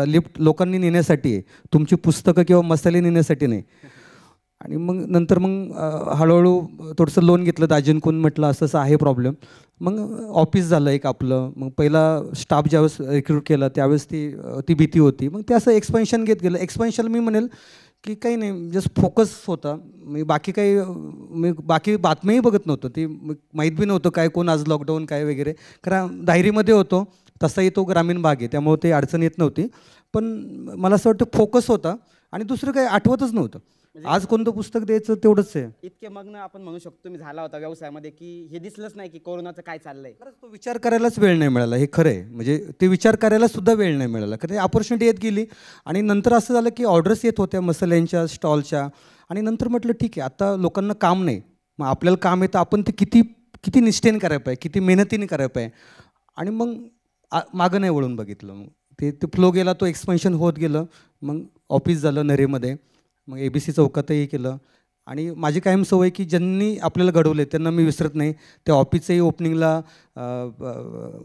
लिफ्ट लोकांनी नेण्यासाठी आहे, तुमची पुस्तकं किंवा मसाले नेण्यासाठी नाही. आणि मग नंतर हळूहळू थोडंसं लोन घेतलं दाजींकडून, म्हटलं असं असं आहे प्रॉब्लेम. मग ऑफिस झालं एक आपलं. मग पहिला स्टाफ ज्यावेळेस रिक्रूट केला त्यावेळेस ती भीती होती. मग ते असं एक्सपेन्शन घेत गेलं. एक्सपेन्शन मी म्हणेल की काही नाही, जस्ट फोकस होता. मी बाकी बातम्याही बघत नव्हतं, ती माहीत बी नव्हतं काय कोण आज लॉकडाऊन काय वगैरे, कारण डायरीमध्ये होतो तसाही तो ग्रामीण भाग आहे, त्यामुळे ते अडचण येत नव्हती. पण मला असं वाटतं फोकस होता आणि दुसरं काही आठवतच नव्हतं. आज कोणतं पुस्तक द्यायचं तेवढंच आहे. इतके मग्न आपण म्हणू शकतो तुम्ही झाला होता व्यवसायामध्ये की हे दिसलंच नाही की कोरोनाचं काय चाललंय. खरंच तो विचार करायलाच वेळ नाही मिळाला, हे खरं आहे. म्हणजे ते विचार करायला सुद्धा वेळ नाही मिळाला, कारण ते अपॉर्च्युनिटी येत गेली आणि नंतर असं झालं की ऑर्डर्स येत होत्या मसाल्यांच्या स्टॉलच्या आणि नंतर म्हटलं ठीक आहे, आता लोकांना काम नाही, मग आपल्याला काम येतं, आपण ते किती किती निष्ठेने करायला पाहिजे, किती मेहनतीने करायला पाहिजे. आणि मग मागं नाही वळून बघितलं. मग ते फ्लो गेला, तो एक्सपेन्शन होत गेलं. मग ऑफिस झालं नरेमध्ये, मग ABC चौकातही केलं. आणि माझी कायम सवय की ज्यांनी आपल्याला घडवले त्यांना मी विसरत नाही. त्या ऑफिसच्याही ओपनिंगला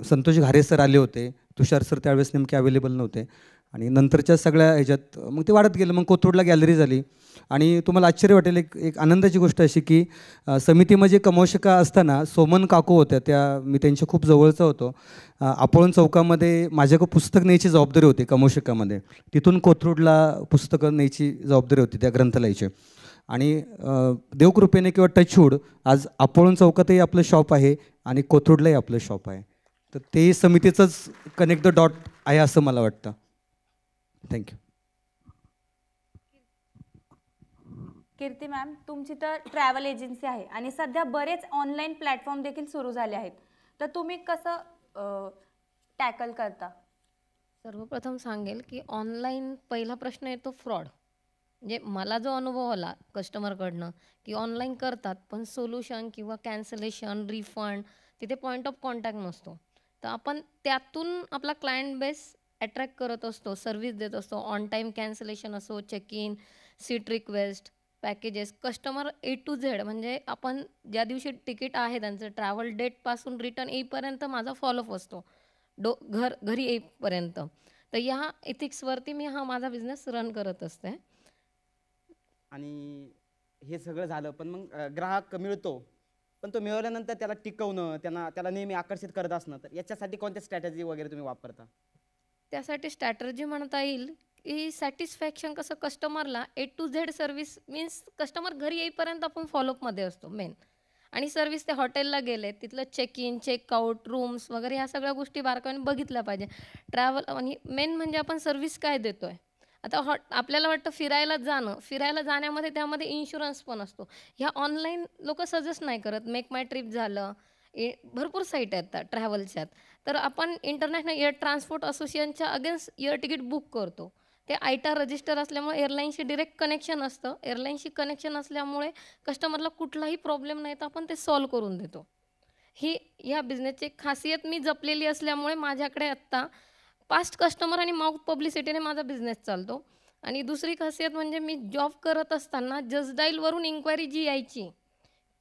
संतोष घारे सर आले होते, तुषार सर त्यावेळेस नेमके अवेलेबल नव्हते. आणि नंतरच्या सगळ्या ह्याच्यात मग ते वाढत गेलं. मग कोथरूडला गॅलरी झाली. आणि तुम्हाला आश्चर्य वाटेल, एक आनंदाची गोष्ट अशी की समितीमध्ये कमोशिका असताना सोमन काकू होत्या, त्या मी त्यांच्या खूप जवळचा होतो. अपोळण चौकामध्ये माझ्याकडं पुस्तक न्यायची जबाबदारी होती कमोशिकामध्ये, तिथून कोथरूडला पुस्तकं न्यायची जबाबदारी होती त्या ग्रंथालयाची. आणि देवकृपेने किंवा टचवूड आज अपोळण चौकातही आपलं शॉप आहे आणि कोथरूडलाही आपलं शॉप आहे. तर ते समितीचंच कनेक्ट द डॉट आहे असं मला वाटतं. थँक्यू. कीर्ती मॅम, तुमची तर ट्रॅव्हल एजन्सी आहे आणि सध्या बरेच ऑनलाईन प्लॅटफॉर्म देखील सुरू झाले आहेत, तर तुम्ही कसं टॅकल करता? सर्वप्रथम सांगेल की ऑनलाईन पहिला प्रश्न येतो फ्रॉड. म्हणजे मला जो अनुभव आला कस्टमरकडनं की ऑनलाईन करतात पण सोल्युशन किंवा कॅन्सलेशन, रिफंड तिथे पॉईंट ऑफ कॉन्टॅक्ट नसतो. तर आपण त्यातून आपला क्लायंट बेस अट्रॅक्ट करत असतो, सर्व्हिस देत असतो. ऑन टाईम कॅन्सलेशन असो, check in, seat request, packages, customer A to Z. म्हणजे आपण ज्या दिवशी तिकीट आहे त्यांचं ट्रॅव्हल डेटपासून रिटर्न येईपर्यंत माझा फॉलोअप असतो, घरी येईपर्यंत. तर ह्या इथिक्सवरती मी माझा बिझनेस रन करत असते. आणि हे सगळं झालं, पण मग ग्राहक मिळतो, पण तो मिळवल्यानंतर त्याला टिकवणं, त्याला नेहमी आकर्षित करत असणं, तर याच्यासाठी कोणत्या स्ट्रॅटेजी वगैरे तुम्ही वापरता? त्यासाठी स्ट्रॅटर्जी म्हणता येईल की सॅटिस्फॅक्शन कसं कस्टमरला A to Z service means customer घरी येईपर्यंत आपण फॉलोअपमध्ये असतो मेन. आणि सर्व्हिस ते हॉटेलला गेले तिथलं चेक इन, चेकआउट, रूम्स वगैरे ह्या सगळ्या गोष्टी बारकाईने बघितल्या पाहिजे. ट्रॅव्हल आणि मेन म्हणजे आपण सर्व्हिस काय देतो आहे. आता आपल्याला वाटतं फिरायला जाण्यामध्ये त्यामध्ये इन्शुरन्स पण असतो. ह्या ऑनलाईन लोक सजेस्ट नाही करत. मेक माय ट्रिप झालं, भरपूर साईट आहेत ट्रॅव्हल्सच्यात. तर आपण इंटरनॅशनल एअर ट्रान्सपोर्ट असोसिएशनच्या अगेन्स्ट एअर तिकीट बुक करतो. ते ITAR रजिस्टर असल्यामुळे एअरलाईनशी डिरेक्ट कनेक्शन असतं. एअरलाईनशी कनेक्शन असल्यामुळे कस्टमरला कुठलाही प्रॉब्लेम नाही तर आपण ते सॉल्व करून देतो. ही ह्या बिझनेसची खासियत मी जपलेली असल्यामुळे माझ्याकडे आत्ता पास्ट कस्टमर आणि माउथ पब्लिसिटीने माझा बिझनेस चालतो. आणि दुसरी खासियत म्हणजे मी जॉब करत असताना जजडाईलवरून इन्क्वायरी जी यायची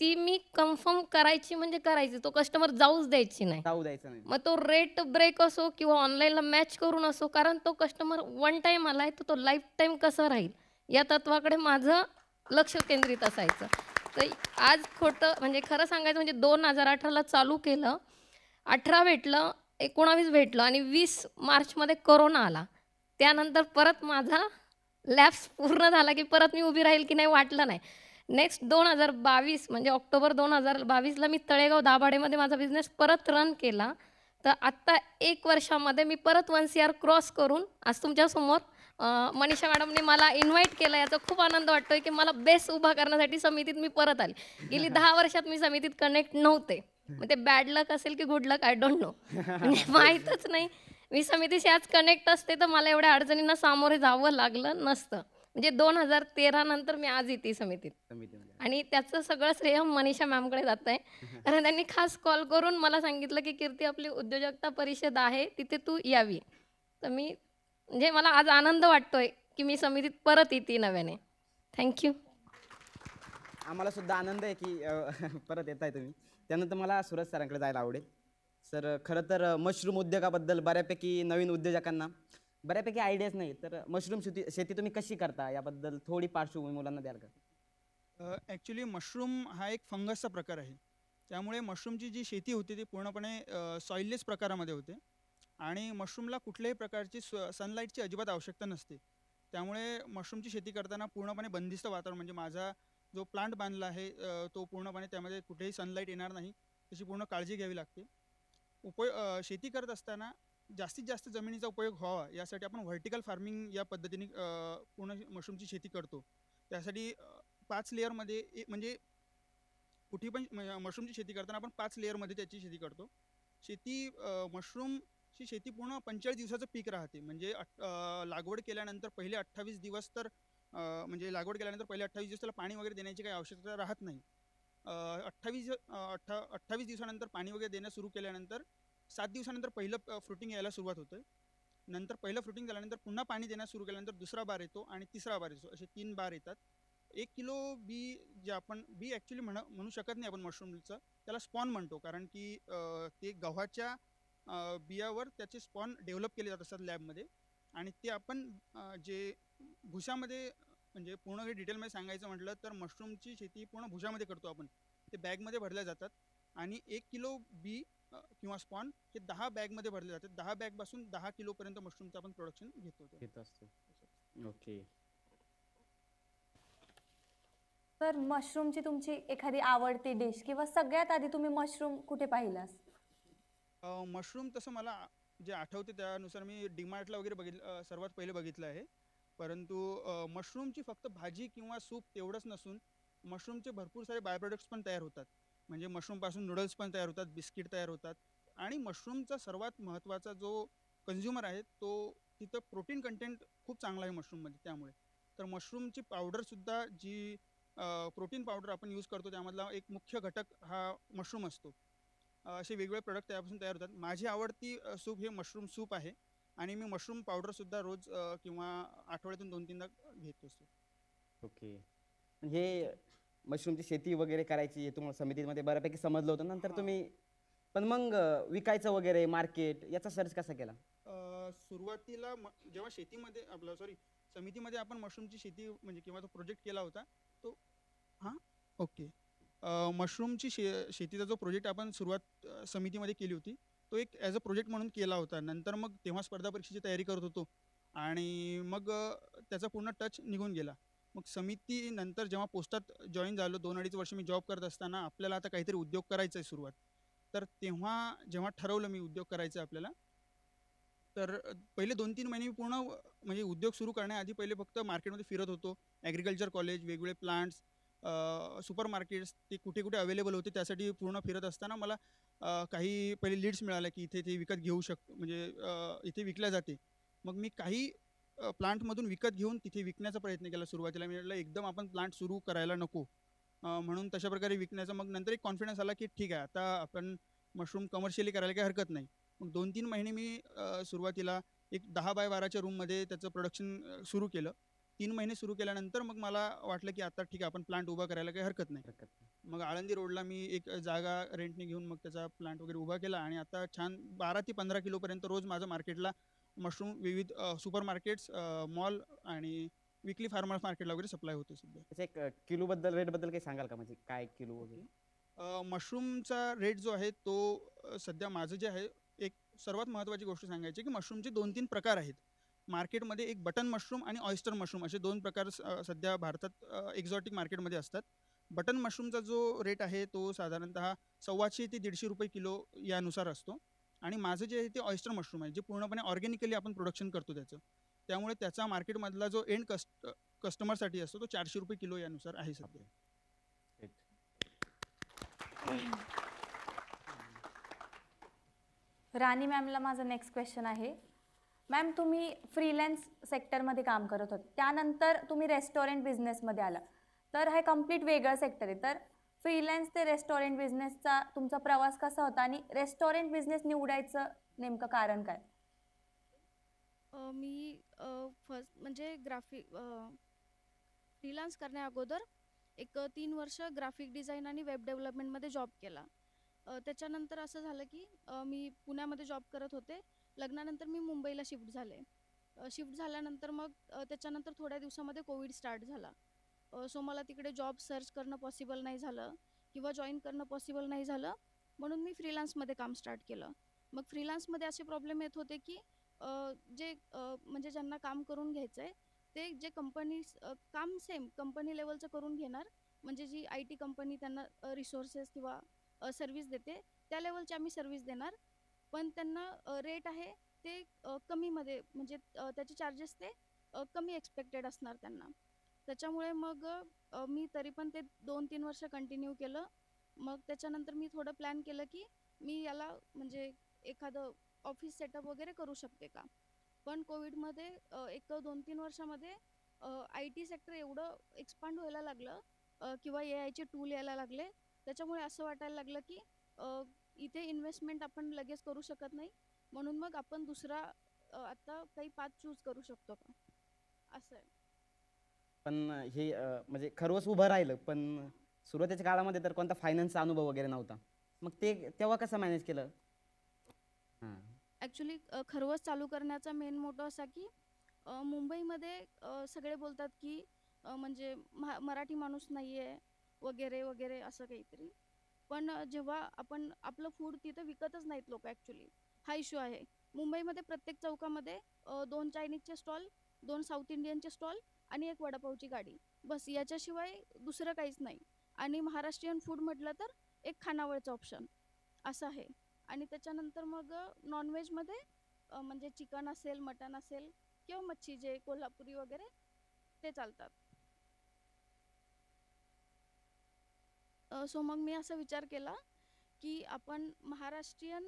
ती मी कन्फर्म करायची म्हणजे करायची, तो कस्टमर जाऊच द्यायची नाही. मग तो रेट ब्रेक असो किंवा ऑनलाईनला मॅच करून असो, कारण तो कस्टमर वन टाईम आलाय तर तो लाईफ टाईम कसा राहील या तत्वाकडे माझं लक्ष केंद्रित असायचं. तर आज खोटं म्हणजे खरं सांगायचं म्हणजे 2018ला चालू केलं, 18 भेटलं, 19 भेटलं आणि 20 मार्चमध्ये कोरोना आला. त्यानंतर परत माझा लॅप्स पूर्ण झाला की परत मी उभी राहील की नाही वाटलं नाही. नेक्स्ट 2022 म्हणजे ऑक्टोबर 2022ला मी तळेगाव दाभाडेमध्ये माझा बिझनेस परत रन केला. तर आत्ता 1 वर्षामध्ये मी परत 1 CR क्रॉस करून आज तुमच्यासमोर मनीषा मॅडमने मला इन्व्हाइट केलं. याचा खूप आनंद वाटतोय की मला बेस उभा करण्यासाठी समितीत मी परत आली. गेली 10 वर्षात मी समितीत कनेक्ट नव्हते. मग ते बॅड लक असेल की good luck I don't know, म्हणजे माहीतच नाही. मी समितीशी आज कनेक्ट असते तर मला एवढ्या अडचणींना सामोरे जावं लागलं नसतं. म्हणजे 2013 नंतर मी आज येते समितीत. आणि त्याचं सगळं श्रेय मनीषा मॅमकडे जात आहे. कारण त्यांनी खास कॉल करून मला सांगितलं की कीर्ती आपली उद्योजकता परिषद आहे तिथे तू यावी. तर मी म्हणजे मला आज आनंद वाटतोय की मी समितीत परत येते नव्याने. थँक्यू. आम्हाला सुद्धा आनंद आहे की परत येत आहे तुम्ही. त्यानंतर मला सूरज सरांकडे जायला आवडेल. सर, खरं तर मशरूम उद्योगाबद्दल बऱ्यापैकी नवीन उद्योजकांना बऱ्यापैकी आयडियाच नाही, तर मशरूम शेती तुम्ही कशी करता याबद्दल थोडी पार्श्वभूमी मुलांना द्याल का? ॲक्च्युली मशरूम हा एक फंगसचा प्रकार आहे. त्यामुळे मशरूमची जी शेती होती ती पूर्णपणे सॉइललेस प्रकारामध्ये होते आणि मशरूमला कुठल्याही प्रकारची सनलाईटची अजिबात आवश्यकता नसते. त्यामुळे मशरूमची शेती करताना पूर्णपणे बंदिस्त वातावरण, म्हणजे माझा जो प्लांट बांधला आहे तो पूर्णपणे त्यामध्ये कुठेही सनलाईट येणार नाही त्याची पूर्ण काळजी घ्यावी लागते. शेती करत असताना जास्तीत जास्त जमिनीचा उपयोग व्हावा यासाठी आपण व्हर्टिकल फार्मिंग या पद्धतीने पूर्ण मशरूमची शेती करतो. त्यासाठी 5 लेअरमध्ये म्हणजे कुठे पण मशरूमची शेती करताना आपण 5 लेअरमध्ये त्याची शेती करतो. मशरूमची शेती पूर्ण 45 दिवसाचं पीक राहते. म्हणजे लागवड केल्यानंतर पहिले 28 दिवस तर म्हणजे लागवड केल्यानंतर पहिले 28 दिवस त्याला पाणी वगैरे देण्याची काही आवश्यकता राहत नाही. 28 दिवसानंतर पाणी वगैरे देणं सुरू केल्यानंतर 7 दिवसानंतर पहिलं फ्रुटिंग यायला सुरुवात होते. नंतर पहिलं फ्रुटिंग झाल्यानंतर पुन्हा पाणी देण्यास सुरू केल्यानंतर दुसरा बार येतो आणि तिसरा बार येतो. असे 3 बार येतात. 1 किलो बी जे आपण बी ॲक्च्युली म्हणू शकत नाही आपण मशरूमचं, त्याला स्पॉन म्हणतो. कारण की ते गव्हाच्या बियावर त्याचे स्पॉन डेव्हलप केले जात असतात लॅबमध्ये आणि ते आपण जे भुशामध्ये म्हणजे पूर्ण काही डिटेलमध्ये सांगायचं म्हटलं तर मशरूमची शेती पूर्ण भुशामध्ये करतो आपण. ते बॅगमध्ये भरल्या जातात आणि 1 किलो बी किंवा स्पॉन हे 10 बॅगमध्ये भरले जातात. 10 बॅगपासून 10 किलोपर्यंत मशरूमचं आपण प्रोडक्शन घेत असतो. ओके. तर मशरूमची तुमची एखादी आवडती डिश किंवा सगळ्यात आधी तुम्ही मशरूम कुठे पाहिलास? मशरूम तसं मला जे आठवते त्यानुसार मी डीमार्टला वगैरे सर्वात पहिले बघितलं आहे. परंतु मशरूमची फक्त भाजी किंवा सूप तेवढंच नसून मशरूमचे भरपूर सारे बाय प्रोडक्ट्स पण तयार होतात. म्हणजे मशरूमपासून नूडल्स पण तयार होतात, बिस्किट तयार होतात आणि मशरूमचा सर्वात महत्त्वाचा जो कन्झ्युमर आहे तो तिथं प्रोटीन कंटेंट खूप चांगला आहे मशरूममध्ये. त्यामुळे तर मशरूमची पावडरसुद्धा जी प्रोटीन पावडर आपण यूज करतो त्यामधला एक मुख्य घटक हा मशरूम असतो. असे वेगवेगळे प्रोडक्ट त्यापासून तयार होतात. माझी आवडती सूप हे मशरूम सूप आहे आणि मी मशरूम पावडरसुद्धा रोज किंवा आठवड्यातून 2-3दा घेत असतो. ओके. हे मशरूमची शेती वगैरे करायची हे तुम्हाला समितीमध्ये बऱ्यापैकी समजलं होतं. नंतर तुम्ही पण मग विकायचं वगैरे मार्केट याचा सर्च कसा केला? सुरुवातीला जेव्हा शेतीमध्ये समितीमध्ये आपण मशरूमची शेती म्हणजे किंवा तो प्रोजेक्ट केला होता तो ओके. मशरूमची शेतीचा जो प्रोजेक्ट आपण सुरुवात समितीमध्ये केली होती तो एक ॲज अ प्रोजेक्ट म्हणून केला होता. नंतर मग तेव्हा स्पर्धा परीक्षेची तयारी करत होतो आणि मग त्याचा पूर्ण टच निघून गेला. मग समिती नंतर जेव्हा पोस्टात जॉईन झालो 2-2.5 वर्ष मी जॉब करत असताना आपल्याला आता काहीतरी उद्योग करायचा आहे सुरुवात. तर तेव्हा जेव्हा ठरवलं मी उद्योग करायचं आहे आपल्याला तर पहिले 2-3 महिने मी पूर्ण म्हणजे उद्योग सुरू करण्याआधी पहिले फक्त मार्केटमध्ये फिरत होतो. ॲग्रिकल्चर कॉलेज, वेगवेगळे प्लांट्स, सुपर मार्केट्स ते कुठे कुठे अवेलेबल होते त्यासाठी पूर्ण फिरत असताना मला काही पहिले लीड्स मिळाल्या की इथे ते विकत घेऊ म्हणजे इथे विकल्या जाते. मग मी काही प्लांटमधून विकत घेऊन तिथे विकण्याचा प्रयत्न केला सुरुवातीला. मी म्हटलं एकदम आपण प्लांट सुरू करायला नको. म्हणून तशा प्रकारे विकण्याचा मग नंतर एक कॉन्फिडन्स आला की ठीक आहे आता आपण मशरूम कमर्शियली करायला काही हरकत नाही. मग 2-3 महिने मी सुरुवातीला एक 10 बाय 12च्या रूममध्ये त्याचं प्रोडक्शन सुरू केलं. 3 महिने सुरू केल्यानंतर मग मला वाटलं की आता ठीक आहे आपण प्लांट उभा करायला काही हरकत नाही. मग आळंदी रोडला मी एक जागा रेंटने घेऊन मग त्याचा प्लांट वगैरे उभा केला आणि आता छान 12 ते 15 किलोपर्यंत रोज माझं मार्केटला मशरूम विविध सुपर मार्केट्स, मॉल आणि विकली फार्मर्स मार्केटला वगैरे सप्लाय होते सध्या. त्याच्या एक किलोबद्दल रेटबद्दल काही सांगाल का? म्हणजे काय किलो वगैरे? मशरूमचा रेट जो आहे तो सध्या माझं जे आहे एक सर्वात महत्त्वाची गोष्ट सांगायची की मशरूमचे 2-3 प्रकार आहेत मार्केटमध्ये. एक बटन मशरूम आणि ऑयस्टर मशरूम असे 2 प्रकार सध्या भारतात एक्झॉटिक मार्केटमध्ये असतात. बटन मशरूमचा जो रेट आहे तो साधारणतः 125 ते 150 रुपये किलो यानुसार असतो आणि माझं जे आहे ते ऑयस्टर मशरूम आहे जे पूर्णपणे ऑर्गॅनिकली आपण प्रोडक्शन करतो त्याचं. त्यामुळे त्याचा मार्केटमधला जो एंड कस्टमरसाठी असतो तो 400 रुपये किलो यानुसार आहे सध्या. राणी मॅमला माझा नेक्स्ट क्वेश्चन आहे. मॅम तुम्ही फ्रीलॅन्स सेक्टरमध्ये काम करत होते त्यानंतर तुम्ही रेस्टॉरंट बिझनेसमध्ये आला तर हे कम्प्लीट वेगळं सेक्टर आहे. तर फ्रीलॅन्स ते रेस्टॉरंट बिझनेसचा तुमचा प्रवास कसा होता आणि रेस्टॉरंट बिझनेस निवडायचं नेमकं कारण काय? मी फर्स्ट म्हणजे फ्रीलान्स करण्या अगोदर एक 3 वर्ष ग्राफिक डिझाईन आणि वेब डेव्हलपमेंटमध्ये जॉब केला. त्याच्यानंतर असं झालं की मी पुण्यामध्ये जॉब करत होते. लग्नानंतर मी मुंबईला शिफ्ट झाले. शिफ्ट झाल्यानंतर मग त्याच्यानंतर थोड्या दिवसामध्ये कोविड स्टार्ट झाला. सो मला तिकडे जॉब सर्च करणं पॉसिबल नाही झालं किंवा जॉईन करणं पॉसिबल नाही झालं म्हणून मी फ्रीलान्समध्ये काम स्टार्ट केलं. मग फ्रीलान्समध्ये असे प्रॉब्लेम येत होते की जे म्हणजे ज्यांना काम करून घ्यायचं आहे ते जे काम सेम कंपनी लेवलचं करून घेणार म्हणजे जी IT कंपनी त्यांना रिसोर्सेस किंवा सर्व्हिस देते त्या लेवलची आम्ही सर्व्हिस देणार. पण त्यांना रेट आहे ते कमीमध्ये म्हणजे त्याचे चार्जेस ते कमी एक्सपेक्टेड असणार त्यांना. त्याच्यामुळे मग मी तरी पण ते 2-3 वर्ष कंटिन्यू केलं. मग त्याच्यानंतर मी थोडं प्लॅन केलं की मी याला म्हणजे एखादं ऑफिस सेटअप वगैरे करू शकते का. पण कोविडमध्ये एक 2-3 वर्षामध्ये आय टी सेक्टर एवढं एक्सपांड व्हायला लागलं किंवा ए आयचे टूल यायला लागले. त्याच्यामुळे असं वाटायला लागलं की इथे इन्व्हेस्टमेंट आपण लगेच करू शकत नाही. म्हणून मग आपण दुसरा आता काही पाथ चूज करू शकतो का, असं आहे. पण हे म्हणजे खरवस उभं राहिलं, पण सुरुवातीच्या काळामध्ये तर कोणता फायनान्सचा अनुभव वगैरे नव्हता. मग ते तेव्हा कसं मॅनेज केलं? हां. ॲक्च्युली खरवस चालू करण्याचा मेन मोटो असा की मुंबईमध्ये सगळे बोलतात की म्हणजे मराठी माणूस नाही आहे वगैरे वगैरे असं काहीतरी. पण जेव्हा आपण आपलं फूड तिथं विकतच नाहीत लोक ॲक्च्युली, हा इश्यू आहे. मुंबईमध्ये प्रत्येक चौकामध्ये 2 चायनीजचे स्टॉल, 2 साऊथ इंडियनचे स्टॉल आणि 1 वडापावची गाडी, बस. याच्याशिवाय दुसरं काहीच नाही. आणि महाराष्ट्रीयन फूड म्हटलं तर एक खानावळचं ऑप्शन असं आहे. आणि त्याच्यानंतर मग नॉनव्हेजमध्ये म्हणजे चिकन असेल, मटन असेल किंवा मच्छी जे कोल्हापुरी वगैरे ते चालतात. सो मग मी असा विचार केला की आपण महाराष्ट्रीयन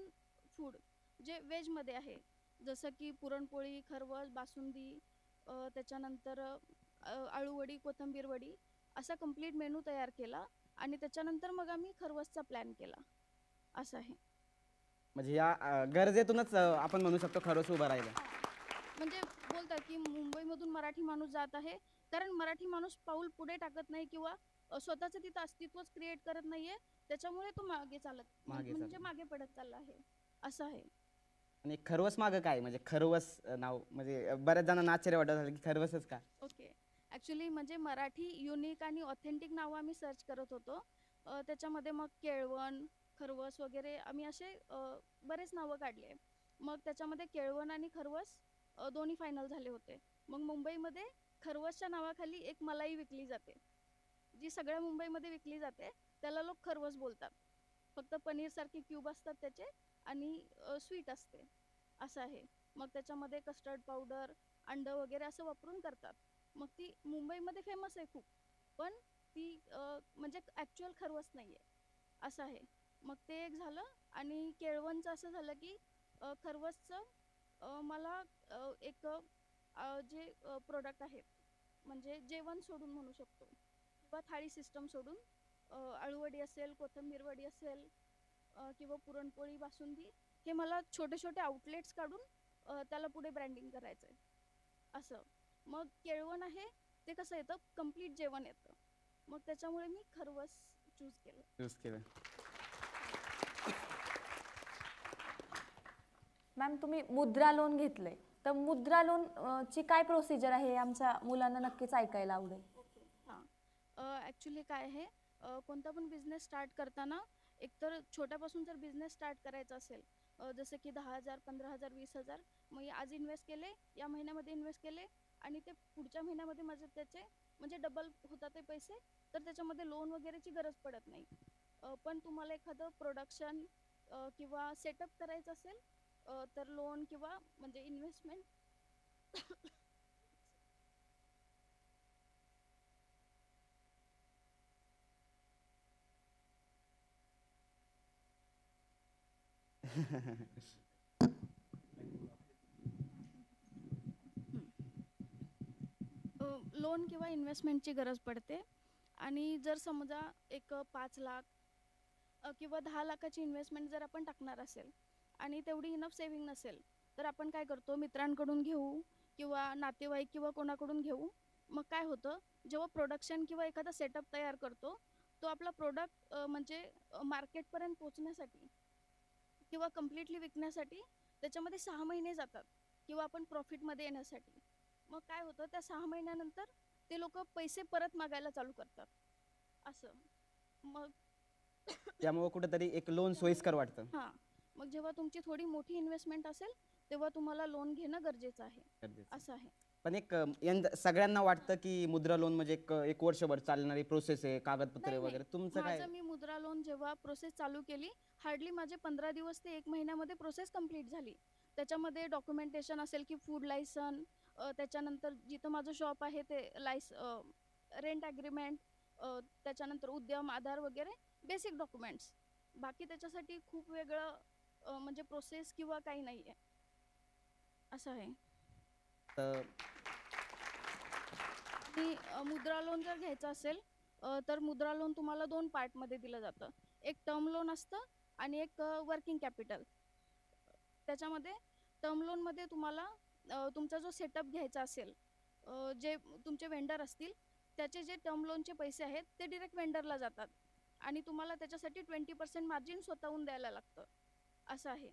फूड जे व्हेजमध्ये आहे, जसं की पुरणपोळी, खरवस, बासुंदी, त्याच्यानंतर आळूवडी, कोथिंबीर वडी, असा कंप्लीट मेनू तयार केला. आणि त्याच्यानंतर मग आम्ही खरवसचा प्लॅन केला, असं आहे. म्हणजे या गरजेतूनच आपण म्हणू शकतो खरवस उभं राहिलं. म्हणजे बोलतात की मुंबईमधून मराठी माणूस जात आहे कारण मराठी माणूस पाऊल पुढे टाकत नाही किंवा स्वतःचं तिथं अस्तित्वच क्रिएट करत नाहीये. त्याच्यामुळे तो म्हणजे मागे पडत चालला आहे, असं आहे. आणि खरवस मागं काय, म्हणजे खरवस नाव म्हणजे बऱ्याच जणांना आश्चर्य वाटत असेल की खरवसच का? ओके. ॲक्च्युली म्हणजे मराठी युनिक आणि ऑथेंटिक नावं आम्ही सर्च करत होतो. त्याच्यामध्ये मग केळवण, खरवस वगैरे आम्ही असे बरेच नावं काढले. मग त्याच्यामध्ये केळवण आणि खरवस दोन्ही फायनल झाले होते. मग मुंबईमध्ये खरवसच्या नावाखाली एक मलाई विकली जाते, जी सगळ्या मुंबईमध्ये विकली जाते. त्याला लोक खरवस बोलतात. फक्त पनीरसारखे क्यूब असतात त्याचे आणि स्वीट असते, असं आहे. मग त्याच्यामध्ये कस्टर्ड पावडर, अंडं वगैरे असं वापरून करतात. मग ती मुंबईमध्ये फेमस आहे खूप, पण ती म्हणजे ॲक्च्युअल खरवस नाही आहे, असं आहे. मग ते एक झालं. आणि केळवणचं असं झालं की खरवसचं मला एक जे प्रोडक्ट आहेत म्हणजे जेवण सोडून म्हणू शकतो किंवा थाळी सिस्टम सोडून आळूवडी असेल, कोथिंबीर वडी असेल किंवा पुरणपोळी, बासुंदी, हे मला छोटे छोटे आउटलेट्स काढून त्याला पुढे ब्रँडिंग करायचं आहे, असं. मग केळवण आहे ते कसं येतं, कंप्लीट जेवण येतं. मग त्याच्यामुळे मी खरवस चूज केलं. मॅम, तुम्ही मुद्रा लोन घेतलंय, तर मुद्रा लोन ची काय प्रोसिजर आहे हे आमच्या मुलांना नक्कीच ऐकायला आवडेल. हां. ॲक्च्युली काय आहे, कोणता पण बिझनेस स्टार्ट करताना एकतर छोट्यापासून जर बिझनेस स्टार्ट करायचा असेल, जसं की 10,000, 15,000, 20,000, मग आज इन्व्हेस्ट केले, या महिन्यामध्ये इन्व्हेस्ट केले आणि ते पुढच्या महिन्यामध्ये माझे त्याचे म्हणजे डबल होतात ते पैसे, तर त्याच्यामध्ये लोन वगैरेची गरज पडत नाही. पण तुम्हाला एखादं प्रोडक्शन किंवा सेटअप करायचं असेल तर लोन किंवा म्हणजे इन्व्हेस्टमेंट लोन किंवा इन्व्हेस्टमेंटची गरज पडते. आणि जर समजा एक 5 लाख किंवा 10 लाखाची इन्व्हेस्टमेंट जर आपण टाकणार असेल आणि तेवढी इनफ सेव्हिंग नसेल, तर आपण काय करतो, मित्रांकडून घेऊ किंवा नातेवाईक किंवा कोणाकडून घेऊ. मग काय होतं, जेव्हा प्रोडक्शन किंवा एखादा सेटअप तयार करतो, तो आपला प्रोडक्ट म्हणजे मार्केटपर्यंत पोचण्यासाठी किंवा कम्प्लिटली विकण्यासाठी त्याच्यामध्ये 6 महिने जातात किंवा आपण प्रॉफिटमध्ये येण्यासाठी. मग काय होतं, त्या 6 महिन्यानंतर ते लोक पैसे परत मागायला चालू करतात, असं. मग त्यामुळे कुठेतरी एक लोन सोयीस्कर वाटतं. हां. मग जेव्हा तुमची थोडी मोठी इन्व्हेस्टमेंट असेल तेव्हा तुम्हाला लोन घेणं गरजेचं आहे, असं आहे. पण एक सगळ्यांना वाटतं की मुद्रा लोन म्हणजे एक वर्षभर चालणारी प्रोसेस आहे, कागदपत्रे वगैरे. तुमचं काय? माझं मी मुद्रा लोन जेव्हा प्रोसेस चालू केली, हार्डली माझे 15 दिवस ते 1 महिन्यामध्ये प्रोसेस कंप्लीट झाली. त्याच्यामध्ये डॉक्युमेंटेशन असेल की फूड लायसन, त्याच्यानंतर जिथं माझं शॉप आहे ते रेंट ॲग्रीमेंट, त्याच्यानंतर उद्यम आधार वगैरे बेसिक डॉक्युमेंट्स. बाकी त्याच्यासाठी खूप वेगळं म्हणजे प्रोसेस किंवा काही नाही आहे, असं आहे. आणि मुद्रा लोन जर घ्यायचं असेल तर मुद्रा लोन तुम्हाला 2 पार्टमध्ये दिलं जातं. एक टर्म लोन असतं आणि एक वर्किंग कॅपिटल. त्याच्यामध्ये टर्म लोनमध्ये तुम्हाला तुमचा जो सेटअप घ्यायचा असेल, जे तुमचे वेंडर असतील त्याचे जे टर्म लोनचे पैसे आहेत ते डिरेक्ट वेंडरला जातात आणि तुम्हाला त्याच्यासाठी 20% मार्जिन स्वतःहून द्यायला लागतं, असं आहे.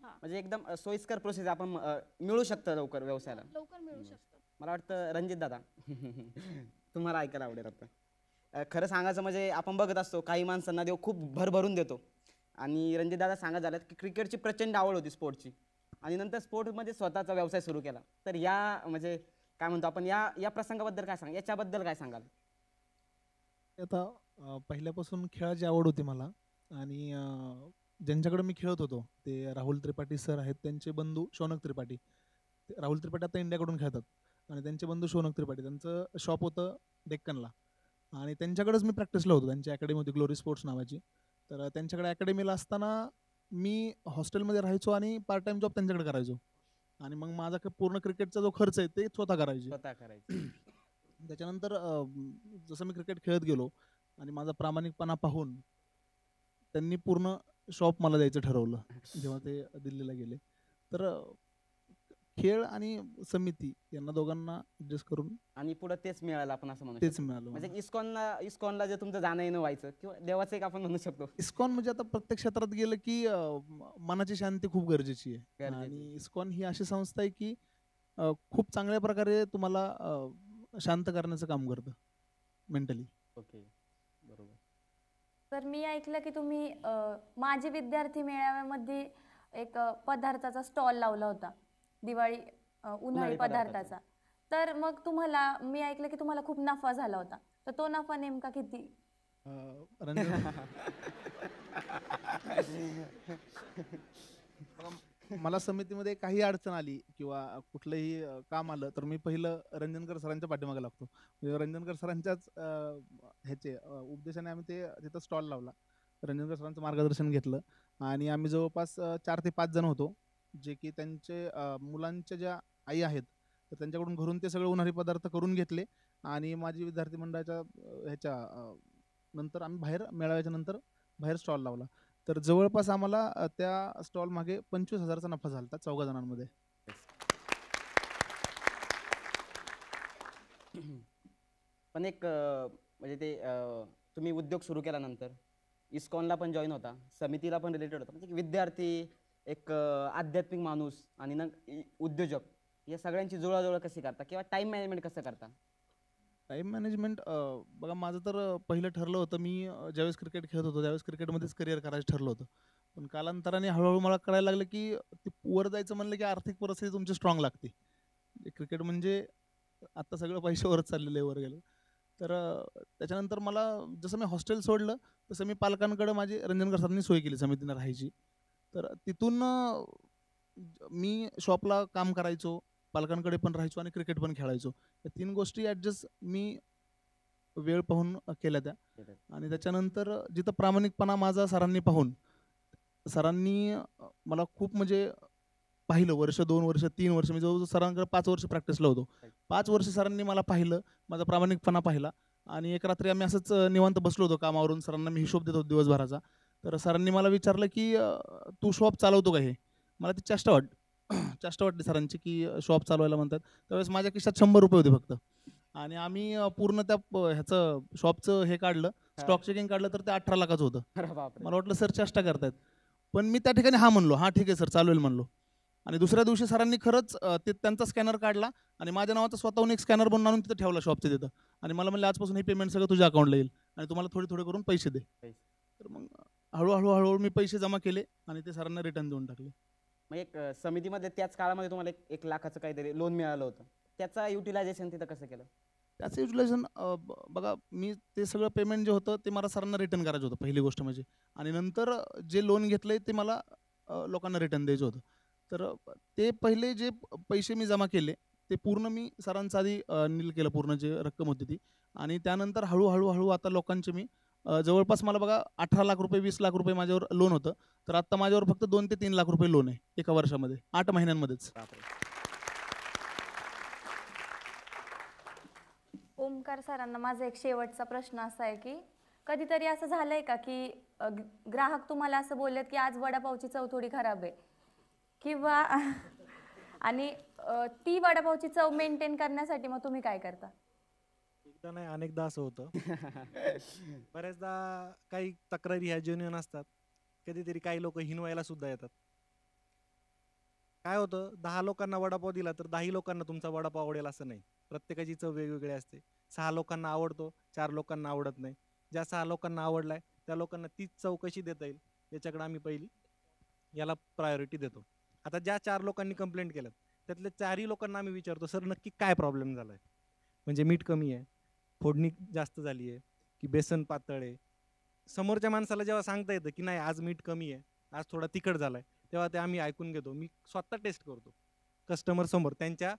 म्हणजे एकदम सोयीस्कर प्रोसेस आपण मिळू शकतं लवकर व्यवसायाला. लवकर मिळू शकतं. मला वाटतं रणजित दादा तुम्हाला ऐकायला आवडेल आता. खरं सांगायचं म्हणजे आपण बघत असतो काही माणसांना देव खूप भरभरून देतो आणि रणजित दादा सांगत झाल्यात की क्रिकेटची प्रचंड आवड होती स्पोर्टची आणि नंतर स्पोर्टमध्ये स्वतःचा व्यवसाय सुरू केला. तर या म्हणजे काय म्हणतो आपण या प्रसंगाबद्दल काय सांगा, याच्याबद्दल काय सांगाल? आता पहिल्यापासून खेळाची आवड होती मला आणि ज्यांच्याकडे मी खेळत होतो ते राहुल त्रिपाठी सर आहेत, त्यांचे बंधू शौनक त्रिपाठी. राहुल त्रिपाठी आता इंडियाकडून खेळतात आणि त्यांचे बंधू शौनक त्रिपाठी, त्यांचं शॉप होतं डेक्कनला आणि त्यांच्याकडेच मी प्रॅक्टिसला होतो. त्यांची अकॅडमी होती ग्लोरी स्पोर्ट्स नावाची. तर त्यांच्याकडे अकॅडमीला असताना मी हॉस्टेलमध्ये राहायचो आणि पार्ट टाइम जॉब त्यांच्याकडे करायचो आणि मग माझा पूर्ण क्रिकेटचा जो खर्च आहे ते स्वतः करायचे. त्याच्यानंतर जसं मी क्रिकेट खेळत गेलो आणि माझा प्रामाणिकपणा पाहून त्यांनी पूर्ण शॉप मला द्यायचं ठरवलं जेव्हा ते दिल्लीला गेले. तर खेळ आणि समिती यांना दोघांना ऍडजस्ट करून आणि पुढे तेच मिळालं आपण असं म्हणू तेच शकतो. मिळालं. म्हणजे इस्कॉनला जे तुमचं जाणं येणं व्हायचं किंवा देवाचं एक आपण म्हणू शकतो. इस्कॉन म्हणजे आता प्रत्येक क्षेत्रात गेलं की मनाची शांती खूप गरजेची आहे आणि इस्कॉन ही अशी संस्था आहे की खूप चांगल्या प्रकारे तुम्हाला शांत करण्याचं काम करतं मेंटली. ओके, बरोबर. तर मी ऐकलं की तुम्ही माझे विद्यार्थी मेळाव्यामध्ये एक पदार्थाचा स्टॉल लावला होता, दिवाळी उन्हाळी पदार्थाचा. तर मग मी ऐकलं की तुम्हाला खूप नफा झाला होता. तर तो नफा नेमका किती? मला समितीमध्ये काही अडचण आली किंवा कुठलंही काम आलं तर मी पहिलं रंजनकर सरांच्या पाठीमागे लागतो. म्हणजे रंजनकर सरांच्याच ह्याचे उपदेशाने आम्ही तिथं स्टॉल लावला. रंजनकर सरांचं मार्गदर्शन घेतलं आणि आम्ही जवळपास 4 ते 5 जण होतो, जे की त्यांचे मुलांच्या ज्या आई आहेत तर त्यांच्याकडून घरून ते सगळे उन्हाळी पदार्थ करून घेतले आणि माझी विद्यार्थी मंडळाच्या नंतर आम्ही मेळाव्याच्या नंतर बाहेर स्टॉल लावला. तर जवळपास आम्हाला त्या स्टॉल मागे 25,000चा नफा झाला 4 जणांमध्ये. पण एक म्हणजे ते तुम्ही उद्योग सुरू केल्यानंतर इस्कॉनला पण जॉईन होता, समितीला पण रिलेटेड होता. म्हणजे विद्यार्थी, एक आध्यात्मिक माणूस आणि उद्योजक या सगळ्यांची जुळाजुळव कशी करता किंवा टाइम मॅनेजमेंट कसं करता? टाइम मॅनेजमेंट बघा, माझं तर पहिलं ठरलं होतं, मी ज्यावेळेस क्रिकेट खेळत होतो त्यावेळेस क्रिकेटमध्येच करिअर करायचं ठरलं होतं. पण कालांतराने हळूहळू मला कळायला लागलं की वर जायचं म्हणलं की आर्थिक परिस्थिती तुमची स्ट्रॉंग लागते. क्रिकेट म्हणजे आता सगळं पैशावरच चाललेलं आहे वर गेलं. तर त्याच्यानंतर मला जसं मी हॉस्टेल सोडलं तसं मी पालकांकडे माझी रंजनकर सरांनी सोय केली समितीनं राहायची. तर तिथून मी शॉपला काम करायचो, पालकांकडे पण राहायचो आणि क्रिकेट पण खेळायचो. या 3 गोष्टी ॲडजस्ट मी वेळ पाहून केल्या त्या. आणि त्याच्यानंतर जिथं प्रामाणिकपणा माझा सरांनी पाहून, सरांनी मला खूप म्हणजे पाहिलं, वर्ष 2 वर्ष 3 वर्ष मी जवळजवळ सरांकडे 5 वर्ष प्रॅक्टिसला होतो. 5 वर्ष सरांनी मला पाहिलं, माझा प्रामाणिकपणा पाहिला आणि एक रात्री आम्ही असंच निवांत बसलो होतो कामावरून, सरांना मी हिशोब देत होतो दिवसभराचा. तर सरांनी मला विचारलं की तू शॉप चालवतो का? हे मला ती चेष्टा वाटली सरांची की शॉप चालवायला म्हणतात. त्यावेळेस माझ्या खिशात 100 रुपये होते फक्त आणि आम्ही पूर्ण त्या ह्याचं शॉपचं हे काढलं, स्टॉक चेकिंग काढलं तर ते 18 लाखाचं होतं. मला वाटलं सर चेष्टा करतायत, पण मी त्या ठिकाणी हा म्हणलो, हा ठीक आहे सर चालवेल म्हणलो. आणि दुसऱ्या दिवशी सरांनी खरंच ते त्यांचा स्कॅनर काढला आणि माझ्या नावाचा स्वतःहून एक स्कॅनर बनवून आणून तिथं ठेवला शॉपच्या तिथं आणि मला म्हणलं आजपासून हे पेमेंट सगळं तुझ्या अकाउंटला येईल आणि तुम्हाला थोडे थोडे करून पैसे दे. तर मग हळूहळू मी पैसे जमा केले आणि ते सरांना रिटर्न देऊन टाकले. मग एक समितीमध्ये त्याच काळामध्ये तुम्हाला 1 लाखाचं काहीतरी लोन मिळालं होतं, त्याचा युटिलायझेशन तिथं कसं केलं? त्याचं युटिलायझेशन बघा, मी ते सगळं पेमेंट जे होतं ते मला सरांना रिटर्न करायचं होतं पहिली गोष्ट म्हणजे, आणि नंतर जे लोन घेतलंय ते मला लोकांना रिटर्न द्यायचं होतं. तर ते पहिले जे पैसे मी जमा केले ते पूर्ण मी सरांचा आधी नील केलं, पूर्ण जे रक्कम होती ती. आणि त्यानंतर हळूहळू आता लोकांचे मी जवळपास मला बघा 18 लाख रुपये 20 लाख रुपये माझ्यावर लोन होतं. तर आत्ता माझ्यावर फक्त 2 ते 3 लाख रुपये लोन आहे एका वर्षामध्ये, 8 महिन्यांमध्येच. ओमकार सरांना माझा एक शेवटचा प्रश्न असा आहे की कधीतरी असं झालंय का की ग्राहक तुम्हाला असं बोललेत की आज वडापावची चव थोडी खराब आहे किंवा आणि ती वडापावची चव मेंटेन करण्यासाठी मग तुम्ही काय करता? एकदा नाही अनेकदा असं होतं. बऱ्याचदा काही तक्रारी ह्या जेन्युइन असतात. कधीतरी काही लोक हिनवायला सुद्धा येतात. काय होतं, 10 लोकांना वडापाव दिला तर 10 लोकांना तुमचा वडापाव आवडेल असं नाही. प्रत्येकाची चव वेगवेगळी असते. 6 लोकांना आवडतो, 4 लोकांना आवडत नाही. ज्या 6 लोकांना आवडलाय त्या लोकांना तीच चव कशी देता येईल याच्याकडे आम्ही पहिली याला प्रायोरिटी देतो. आता ज्या 4 लोकांनी कंप्लेंट केल्यात त्यातल्या 4ही लोकांना आम्ही विचारतो, सर नक्की काय प्रॉब्लेम झालाय? म्हणजे मीठ कमी आहे, फोडणी जास्त झाली आहे, की बेसन पातळ आहे. समोरच्या माणसाला जेव्हा सांगता येतं की नाही आज मीठ कमी आहे, आज थोडा तिखट झालाय, तेव्हा ते आम्ही ऐकून घेतो. मी स्वतः टेस्ट करतो कस्टमर समोर, त्यांच्या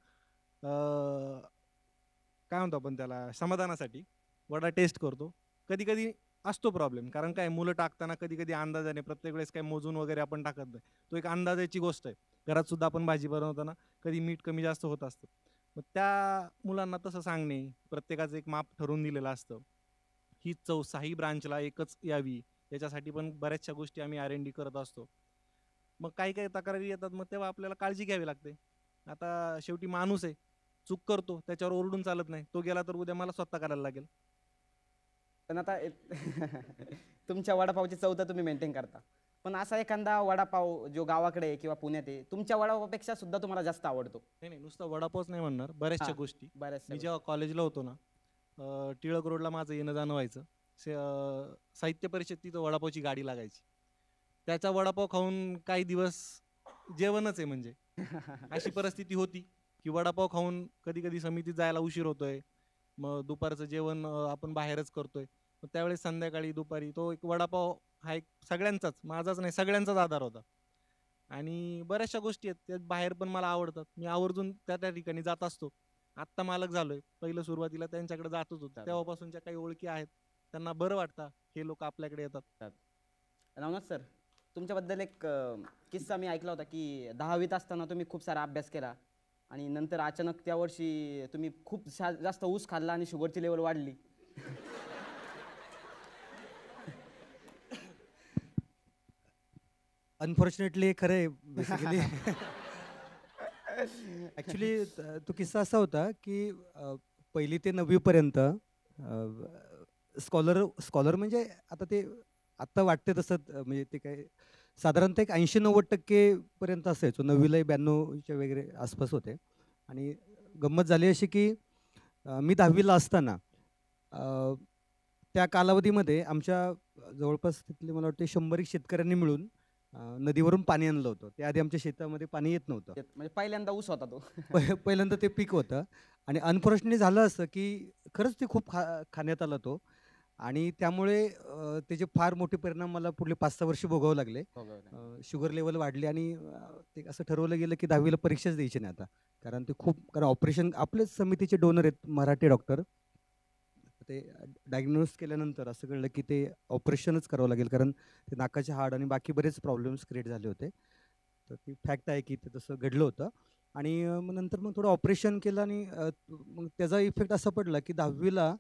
काय म्हणतो आपण त्याला, समाधानासाठी वडा टेस्ट करतो. कधी कधी असतो प्रॉब्लेम, कारण काय मुलं टाकताना कधी कधी अंदाजाने, प्रत्येक वेळेस काय मोजून वगैरे आपण टाकत नाही. तो एक अंदाजाची गोष्ट आहे. घरात सुद्धा आपण भाजी बनवताना कधी मीठ कमी जास्त होत असतं. मग त्या मुलांना तसं सांगणे, प्रत्येकाचं एक माप ठरवून दिलेलं असतं. ही चव 6ही ब्रांचला एकच यावी याच्यासाठी पण बऱ्याचशा गोष्टी आम्ही R&D करत असतो. मग काही काही तक्रारी येतात, मग तेव्हा आपल्याला काळजी घ्यावी लागते. आता शेवटी माणूस आहे, चूक करतो, त्याच्यावर ओरडून चालत नाही. तो गेला तर उद्या मला स्वतः करायला लागेल. पण आता तुमच्या वडापावची चव तर तुम्ही मेंटेन करता, पण असा एखादा वडापाव जो गावाकडे किंवा पुण्यात आहे तुमच्या वडापावपेक्षा सुद्धा तुम्हाला जास्त आवडतो? नाही नाही, नुसतं वडापावच नाही म्हणणार, बऱ्याचशा गोष्टी. बऱ्याचशा मी जेव्हा कॉलेजला होतो ना, टिळक रोडला माझं येणं जाणं व्हायचं. साहित्य परिषद तिथं वडापावची गाडी लागायची. त्याचा वडापाव खाऊन काही दिवस जेवणच आहे म्हणजे अशी परिस्थिती होती की वडापाव खाऊन कधी कधी समितीत जायला उशीर होतोय, मग दुपारचं जेवण आपण बाहेरच करतोय. मग त्यावेळेस संध्याकाळी दुपारी तो एक वडापाव हा एक सगळ्यांचाच, माझाच नाही सगळ्यांचाच आधार होता. आणि बऱ्याचशा गोष्टी आहेत त्यात बाहेर पण मला आवडतात, मी आवर्जून त्या त्या ठिकाणी जात असतो. आत्ता मालक झालोय, पहिलं सुरुवातीला त्यांच्याकडे जातच होतो. तेव्हापासूनच्या काही ओळखी आहेत, त्यांना बरं वाटतं हे लोक आपल्याकडे येतात. नवनाथ सर, तुमच्याबद्दल एक किस्सा मी ऐकला होता की 10वीत असताना तुम्ही खूप सारा अभ्यास केला आणि नंतर अचानक त्या वर्षी तुम्ही खूप जास्त ऊस खाल्ला आणि शुगरची लेवल वाढली. अनफॉर्च्युनेटली खरं आहे बेसिकली. ॲक्च्युली तो किस्सा असा होता की 1ली ते 9वीपर्यंत स्कॉलर म्हणजे आता ते आत्ता वाटते तसं म्हणजे ते काय साधारणतः एक 80-90% पर्यंत असायचो. 9वीला 92च्या वगैरे आसपास होते. आणि गंमत झाली अशी की मी 10वीला असताना त्या कालावधीमध्ये आमच्या जवळपास तिथले मला वाटते 100 शेतकऱ्यांनी मिळून नदीवरून पाणी आणलं होतं. त्याआधी आमच्या शेतामध्ये पाणी येत नव्हतं. म्हणजे पहिल्यांदा ऊस होता तो. पहिल्यांदा ते पीक होतं. आणि अनफॉर्च्युनेटली झालं असं की खरंच ते खूप खाण्यात आलं तो. आणि त्यामुळे त्याचे फार मोठे परिणाम मला पुढले 5-6 वर्ष भोगावं लागले. शुगर लेवल वाढली आणि ते असं ठरवलं गेलं की 10वीला परीक्षाच द्यायची नाही आता, कारण ते कारण ऑपरेशन, आपलेच समितीचे डोनर आहेत मराठी डॉक्टर, ते डायग्नोज केल्यानंतर असं कळलं की ते ऑपरेशनच करावं लागेल, कारण ते नाकाचे हाड आणि बाकी बरेच प्रॉब्लेम्स क्रिएट झाले होते. तर ती फॅक्ट आहे की ते तसं घडलं होतं. आणि मग नंतर मग थोडं ऑपरेशन केलं आणि मग त्याचा इफेक्ट असा पडला की 10वीला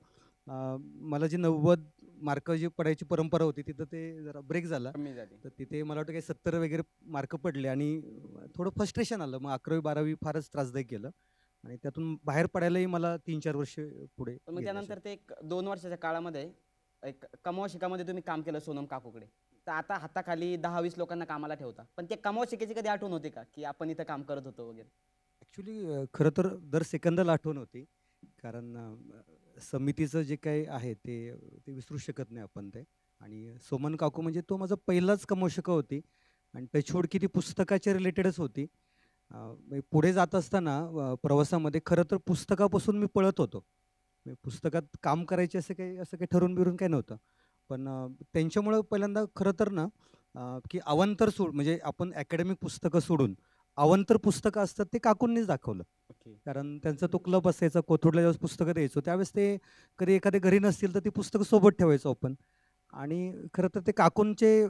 मला जे 90 मार्क जी पडायची परंपरा होती तिथं ते जरा ब्रेक झाला. तर तिथे मला वाटतं काही 70 वगैरे मार्क पडले आणि थोडं फ्रस्ट्रेशन आलं. मग 11वी-12वी फारच त्रासदायक गेलं आणि त्यातून बाहेर पडायलाही मला 3-4 वर्ष पुढे. मग त्यानंतर ते 2 वर्षाच्या काळामध्ये एक कमावा शिकामध्ये तुम्ही काम केलं सोनम काकूकडे. तर आता हाताखाली 10-20 लोकांना कामाला ठेवता, पण ते कमावा शिकायची कधी आठवण होती का की आपण इथं काम करत होतो वगैरे? ॲक्च्युली खरं तर दर सेकंदाला आठवण होती, कारण समितीचं जे काही आहे ते विसरू शकत नाही आपण ते. आणि सोमन काकू म्हणजे तो माझा पहिलाच कमोशका होती आणि टचवूड की ती पुस्तकाच्या रिलेटेडच होती. पुढे जात असताना प्रवासामध्ये खरं तर पुस्तकापासून मी पळत होतो. पुस्तकात काम करायचे असं काही ठरून बिरून काही नव्हतं. पण त्यांच्यामुळं पहिल्यांदा खरं तर ना की अवांतर म्हणजे आपण अकॅडमिक पुस्तकं सोडून अवांतर पुस्तकं असतात ते काकूंनीच दाखवलं. ओके. कारण त्यांचा तो क्लब असायचा, कोथरूडला ज्यावेळेस पुस्तकं द्यायचो त्यावेळेस ते कधी एखाद्या घरी नसतील तर ती पुस्तकं सोबत ठेवायचो आपण. आणि खरं तर ते काकूंचे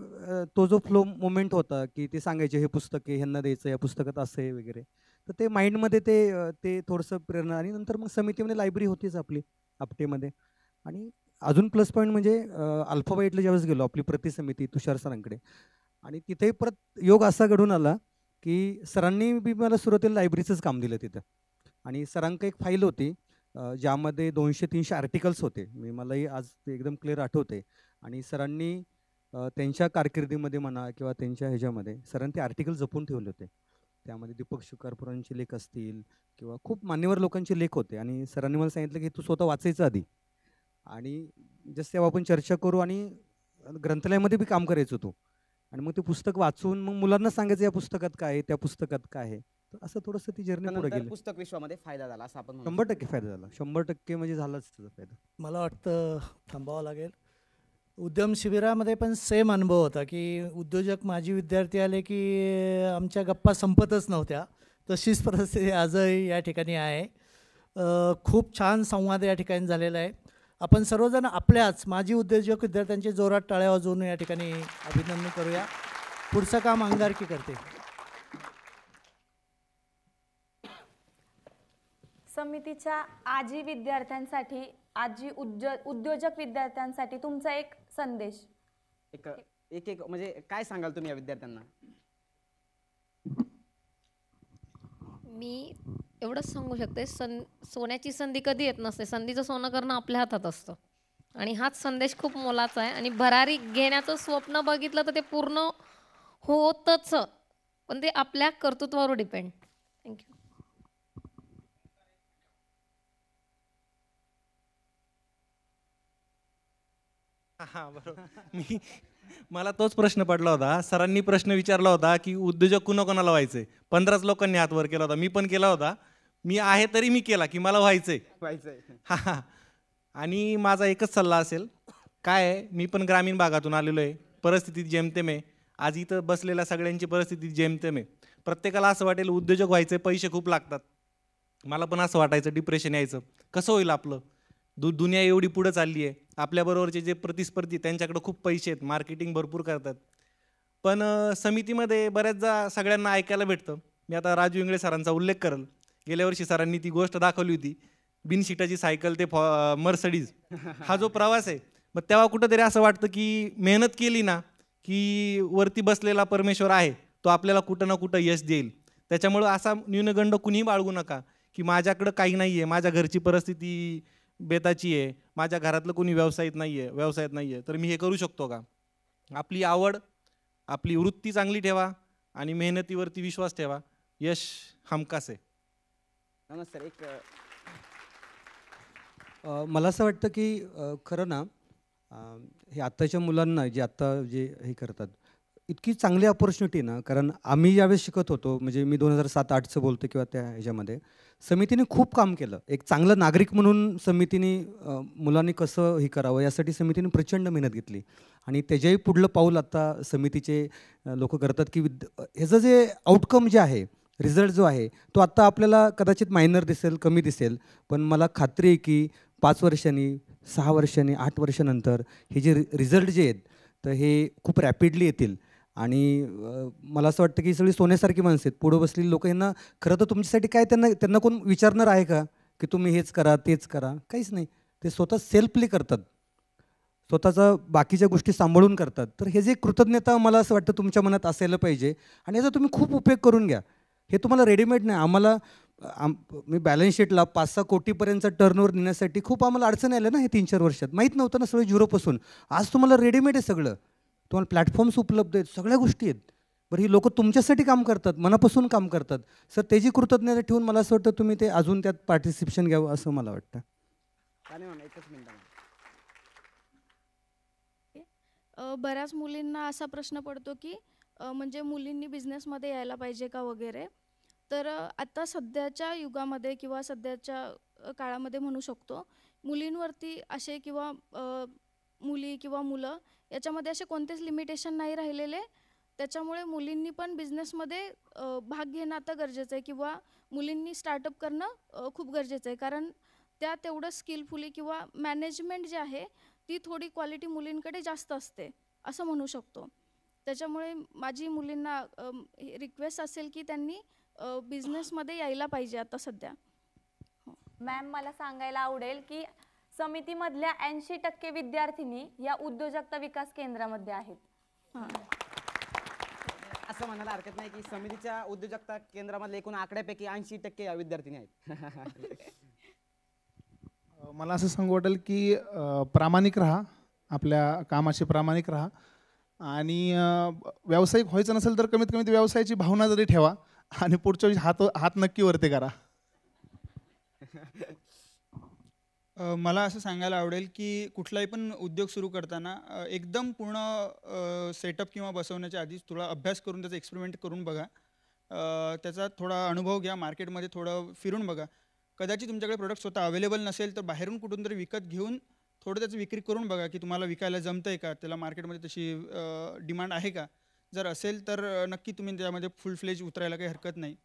तो जो फ्लो मोमेंट होता की ते सांगायचे हे पुस्तक आहे ह्यांना द्यायचं, या पुस्तकात असं आहे वगैरे. तर ते माइंडमध्ये ते थोडंसं प्रेरणा. आणि नंतर मग समितीमध्ये लायब्ररी होतीच आपली आपटेमध्ये. आणि अजून प्लस पॉईंट म्हणजे अल्फाबाईटला ज्यावेळेस गेलो आपली समिती तुषार सरांकडे, आणि तिथेही परत योग असा घडून आला की सरांनी बी मला सुरुवातीला लायब्ररीचंच काम दिलं तिथं. आणि सरांक एक फाईल होती ज्यामध्ये 200-300 आर्टिकल्स होते. मलाही आज ते एकदम क्लिअर आठवते. आणि सरांनी त्यांच्या कारकिर्दीमध्ये म्हणा किंवा त्यांच्या ह्याच्यामध्ये सरांनी ते आर्टिकल जपून ठेवले होते. त्यामध्ये दीपक शुकारपुरांचे लेख असतील किंवा खूप मान्यवर लोकांचे लेख होते. आणि सरांनी मला सांगितलं की तू स्वतः वाचायचं आधी, आणि जसं तेव्हा आपण चर्चा करू, आणि ग्रंथालयामध्ये बी काम करायचो तू. आणि मग ते पुस्तक वाचून मग मुलांना सांगायचं या पुस्तकात काय आहे, त्या पुस्तकात काय आहे. तर असं थोडंसं ती जर्नी पुढे त्यानंतर गेली. पुस्तक विश्वामध्ये फायदा झाला असं आपण म्हणू 100% फायदा झाला. 100% म्हणजे झालाच त्याचा फायदा. मला वाटतं थांबावं लागेल. उद्यम शिबिरामध्ये पण सेम अनुभव होता की उद्योजक माजी विद्यार्थी आले की आमच्या गप्पा संपतच नव्हत्या. तशीच परिस्थिती आजही या ठिकाणी आहे. खूप छान संवाद या ठिकाणी झालेला आहे. आपण सर्वजण आपल्याच माजी उद्योजक विद्यार्थ्यांचे जोरात टाळ्या वाजवून या ठिकाणी अभिनंदन करूया. पुढचं काम अंगारकी करते. समितीच्या आजी विद्यार्थ्यांसाठी, आजी उद्योजक विद्यार्थ्यांसाठी तुमचा एक संदेश. एक म्हणजे काय सांगाल तुम्ही या विद्यार्थ्यांना? मी एवढंच सांगू शकते, सोन्याची संधी कधी येत नसते, संधीचं सोनं करणं आपल्या हातात असतं. आणि हाच संदेश खूप मोलाचा आहे. आणि भरारी घेण्याचं स्वप्न बघितलं तर ते पूर्ण होतच, पण ते आपल्या कर्तृत्वावर डिपेंड. थँक्यू. हां बरोबर. मला तोच प्रश्न पडला होता. सरांनी प्रश्न विचारला होता की उद्योजक कुणाकोणाला व्हायचंय. 15 लोकांनी हात वर केला होता. मी पण केला होता. मी आहे तरी मी केला की मला व्हायचंय. हां. आणि माझा एकच सल्ला असेल, काय आहे, मी पण ग्रामीण भागातून आलेलो आहे. परिस्थिती जेमतेम आहे. आज इथं बसलेल्या सगळ्यांची परिस्थिती जेमतेम आहे. प्रत्येकाला असं वाटेल उद्योजक व्हायचं, पैसे खूप लागतात. मला पण असं वाटायचं, डिप्रेशन यायचं, कसं होईल आपलं. दुनिया एवढी पुढं चालली आहे. आपल्याबरोबरचे जे प्रतिस्पर्धी त्यांच्याकडे खूप पैसे आहेत, मार्केटिंग भरपूर करतात. पण समितीमध्ये बऱ्याचदा सगळ्यांना ऐकायला भेटतं. मी आता राजू इंगळे सरांचा उल्लेख करेल. गेल्या वर्षी सरांनी ती गोष्ट दाखवली होती, बिनशीटाची सायकल ते मर्सडीज, हा जो प्रवास आहे. मग तेव्हा कुठंतरी असं वाटतं की मेहनत केली ना की वरती बसलेला परमेश्वर आहे, तो आपल्याला कुठं ना कुठं यश देईल. त्याच्यामुळं असा न्यूनगंड कुणीही बाळगू नका की माझ्याकडं काही नाही आहे, माझ्या घरची परिस्थिती बेताची आहे, माझ्या घरातलं कोणी व्यवसायात नाही आहे, तर मी हे करू शकतो का. आपली आवड, आपली वृत्ती चांगली ठेवा आणि मेहनतीवरती विश्वास ठेवा. यश हमखास आहे. नमस्कार. मला असं वाटतं की खरं ना हे आत्ताच्या मुलांना जे हे करतात, इतकी चांगली अपॉर्च्युनिटी ना. कारण आम्ही ज्यावेळेस शिकत होतो, म्हणजे मी 2007-08चं बोलतो किंवा त्या ह्याच्यामध्ये समितीने खूप काम केलं. एक चांगला नागरिक म्हणून समितीने मुलांनी कसं हे करावं यासाठी समितीने प्रचंड मेहनत घेतली. आणि त्याच्याही पुढलं पाऊल आता समितीचे लोक करतात की ह्याचं जे आउटकम जे आहे, रिझल्ट जो आहे, तो आत्ता आपल्याला कदाचित मायनर दिसेल, कमी दिसेल, पण मला खात्री आहे की 5 वर्षांनी, 6 वर्षांनी, 8 वर्षानंतर हे जे रिझल्ट जे आहेत तर हे खूप रॅपिडली येतील. आणि मला असं वाटतं की सगळी सोन्यासारखी माणसं आहेत, पुढं बसलेली लोक. यांना खरं तर तुमच्यासाठी काय त्यांना कोण विचारणार आहे का की तुम्ही हेच करा तेच करा? काहीच नाही. ते स्वतः सेल्फली करतात, स्वतःचा बाकीच्या गोष्टी सांभाळून करतात. तर हे जे कृतज्ञता मला असं वाटतं तुमच्या मनात असायला पाहिजे. आणि याचा तुम्ही खूप उपयोग करून घ्या. हे तुम्हाला रेडीमेड नाही. आम्हाला मी बॅलन्स शीटला 5-6 कोटीपर्यंतचा टर्नओव्हर नेण्यासाठी खूप आम्हाला अडचण आल्या ना हे 3-4 वर्षात. माहीत नव्हतं ना, सगळं झिरोपासून. आज तुम्हाला रेडीमेड आहे सगळं. तुम्हाला प्लॅटफॉर्म्स उपलब्ध आहेत, सगळ्या गोष्टी आहेत. बरं, ही लोकं तुमच्यासाठी काम करतात, मनापासून काम करतात. सर त्याची कृतज्ञता ठेवून मला असं वाटतं तुम्ही ते अजून त्यात पार्टिसिपेशन घ्यावं असं मला वाटतं. बऱ्याच मुलींना असा प्रश्न पडतो की म्हणजे मुलींनी बिझनेसमध्ये यायला पाहिजे का वगैरे. तर आता सध्याच्या युगामध्ये किंवा सध्याच्या काळामध्ये म्हणू शकतो, मुलींवरती असे किंवा मुली किंवा मुलं याच्यामध्ये असे कोणतेच लिमिटेशन नाही राहिलेले. त्याच्यामुळे मुलींनी पण बिझनेसमध्ये भाग घेणं आता गरजेचं आहे किंवा मुलींनी स्टार्टअप करणं खूप गरजेचं आहे. कारण त्या तेवढं स्किलफुली किंवा मॅनेजमेंट जे आहे ती थोडी क्वालिटी मुलींकडे जास्त असते असं म्हणू शकतो. त्याच्यामुळे माझी मुलींना रिक्वेस्ट असेल की त्यांनी बिझनेसमध्ये यायला पाहिजे आता सध्या. मॅम, मला सांगायला आवडेल की समितीमधल्या 80% विद्यार्थिनी या उद्योजकता विकास केंद्रामध्ये आहेत. असं म्हणायला हरकत नाही की समितीच्या उद्योजकता केंद्रामधल्या एकूण आकड्यापैकी 80% या विद्यार्थिनी आहेत. मला असं सांगू वाटेल की प्रामाणिक राहा, आपल्या कामाशी प्रामाणिक राहा आणि व्यावसायिक व्हायचं नसेल तर कमीत कमी व्यवसायाची भावना जरी ठेवा आणि पुढच्या वेळी हात नक्की वरती करा. मला असं सांगायला आवडेल की कुठलाही पण उद्योग सुरू करताना एकदम पूर्ण सेटअप किंवा बसवण्याच्या आधीच थोडा अभ्यास करून त्याचा एक्सपेरिमेंट करून बघा. त्याचा थोडा अनुभव घ्या, मार्केटमध्ये थोडं फिरून बघा. कदाचित तुमच्याकडे प्रोडक्ट स्वतः अवेलेबल नसेल तर बाहेरून कुठून तरी विकत घेऊन थोडं त्याची विक्री करून बघा की तुम्हाला विकायला जमतं आहे का, त्याला मार्केटमध्ये तशी डिमांड आहे का. जर असेल तर नक्की तुम्ही त्यामध्ये फुल फ्लेज उतरायला काही हरकत नाही.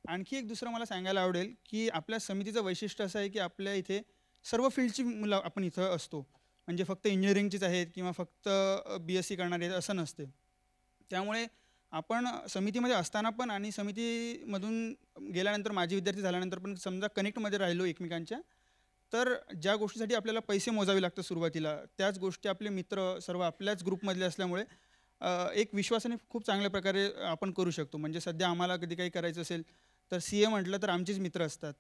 आणखी एक दुसरं मला सांगायला आवडेल की आपल्या समितीचं वैशिष्ट्य असं आहे की आपल्या इथे सर्व फील्डची मुलं आपण इथं असतो. म्हणजे फक्त इंजिनिअरिंगचीच आहेत किंवा फक्त BSc करणारे आहेत असं नसते. त्यामुळे आपण समितीमध्ये असताना पण आणि समितीमधून गेल्यानंतर माजी विद्यार्थी झाल्यानंतर पण समजा कनेक्टमध्ये राहिलो एकमेकांच्या, तर ज्या गोष्टीसाठी आपल्याला पैसे मोजावे लागतात सुरुवातीला, त्याच गोष्टी आपले मित्र सर्व आपल्याच ग्रुपमधले असल्यामुळे एक विश्वासाने खूप चांगल्या प्रकारे आपण करू शकतो. म्हणजे सध्या आम्हाला कधी काही करायचं असेल तर CA म्हटलं तर आमचीच मित्र असतात,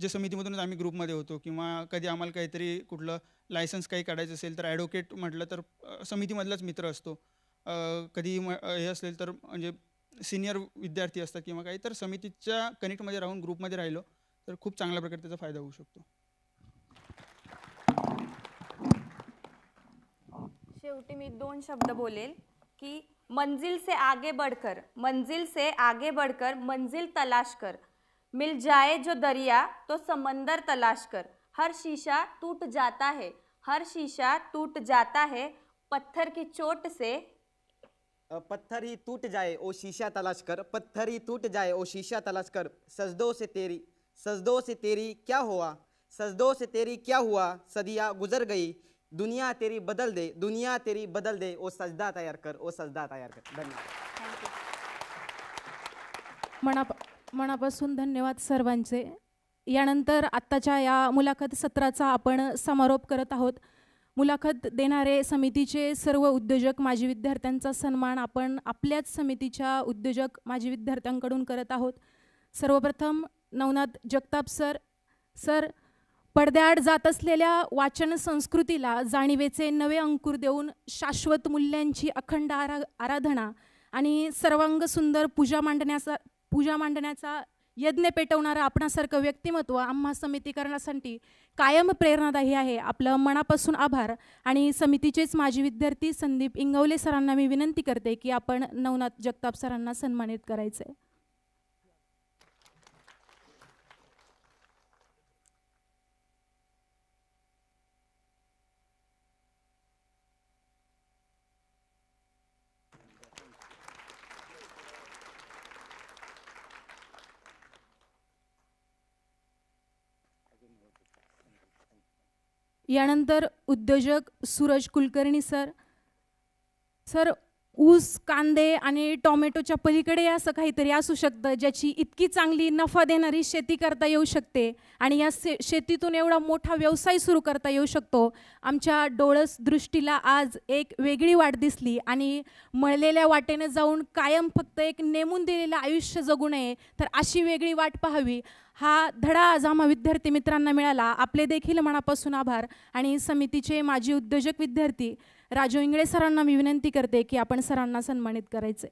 जे समितीमधूनच आम्ही ग्रुपमध्ये होतो. किंवा कधी आम्हाला काहीतरी कुठलं लायसन्स काही काढायचं असेल तर ॲडव्होकेट म्हटलं तर समितीमधलाच मित्र असतो. कधी हे असेल तर म्हणजे सिनियर विद्यार्थी असतात किंवा काही, तर समितीच्या कनेक्टमध्ये राहून ग्रुपमध्ये राहिलो तर खूप चांगल्या प्रकारे त्याचा फायदा होऊ शकतो. शेवटी मी 2 शब्द बोलेल की मंजिल से आगे बढ़कर, मंजिल से आगे बढ़कर मंजिल तलाश कर, मिल जाए जो दरिया तो समंदर तलाश कर, हर शीशा टूट जाता है, हर शीशा टूट जाता है, पत्थर की चोट से पत्थर ही टूट जाए ओ शीशा तलाश कर, पत्थर ही टूट जाए ओ शीशा तलाश कर, सजदों से तेरी क्या हुआ, सजदों से तेरी क्या हुआ, सदियाँ गुजर गई, दुनिया तेरी बदल दे, दुनिया तेरी बदल दे, ओ सजदा तैयार कर, ओ सजदा तैयार कर. धन्यवाद. मनापासून धन्यवाद सर्वांचे. यानंतर आत्ताच्या या मुलाखत सत्राचा आपण समारोप करत आहोत. मुलाखत देणारे समितीचे सर्व उद्योजक माजी विद्यार्थ्यांचा सन्मान आपण आपल्याच समितीच्या उद्योजक माजी विद्यार्थ्यांकडून करत आहोत. सर्वप्रथम नवनाथ जगताप सर पडद्याआड जात असलेल्या वाचन संस्कृतीला जाणीवेचे नवे अंकुर देऊन शाश्वत मूल्यांची अखंड आराधना आणि सर्वांग सुंदर पूजा मांडण्याचा यज्ञ पेटवणारं आपणासारखं व्यक्तिमत्व आम्हा समितीकरणासाठी कायम प्रेरणादायी आहे. आपलं मनापासून आभार. आणि समितीचेच माजी विद्यार्थी संदीप इंगवले सरांना मी विनंती करते की आपण नवनाथ जगताप सरांना सन्मानित करायचे. यानंतर उद्योजक सूरज कुलकर्णी सर ऊस, कांदे आणि टोमॅटोच्या पलीकडे असं काहीतरी असू शकतं ज्याची इतकी चांगली नफा देणारी शेती करता येऊ शकते आणि या शेतीतून एवढा मोठा व्यवसाय सुरू करता येऊ शकतो. आमच्या डोळस दृष्टीला आज एक वेगळी वाट दिसली आणि मळलेल्या वाटेने जाऊन कायम फक्त एक नेमून दिलेलं आयुष्य जगू नये तर अशी वेगळी वाट पाहावी. हा धडा आज आम्हा विद्यार्थी मित्रांना मिळाला. आपले देखील मनापासून आभार. आणि समितीचे माजी उद्योजक विद्यार्थी राजू इंगळे सरांना मी विनंती करते की आपण सरांना सन्मानित करायचे.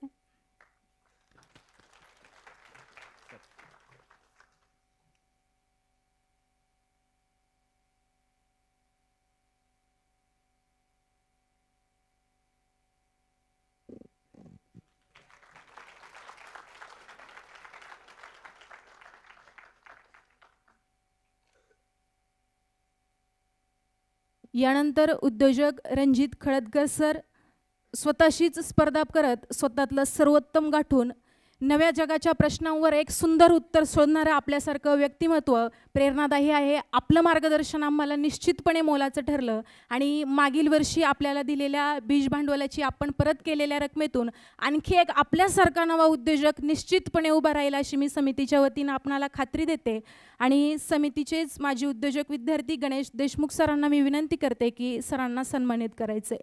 यानंतर उद्योजक रणजित खळदकर स्वतःशीच स्पर्धा करत स्वतःतलं सर्वोत्तम गाठून नव्या जगाच्या प्रश्नांवर एक सुंदर उत्तर शोधणारं आपल्यासारखं व्यक्तिमत्व प्रेरणादायी आहे. आपलं मार्गदर्शन आम्हाला निश्चितपणे मोलाचं ठरलं आणि मागील वर्षी आपल्याला दिलेल्या बीज भांडवलाची आपण परत केलेल्या रकमेतून आणखी एक आपल्यासारखा नवा उद्योजक निश्चितपणे उभा राहील अशी मी समितीच्या वतीनं आपणाला खात्री देते. आणि समितीचेच माजी उद्योजक विद्यार्थी गणेश देशमुख सरांना मी विनंती करते की सरांना सन्मानित करायचे.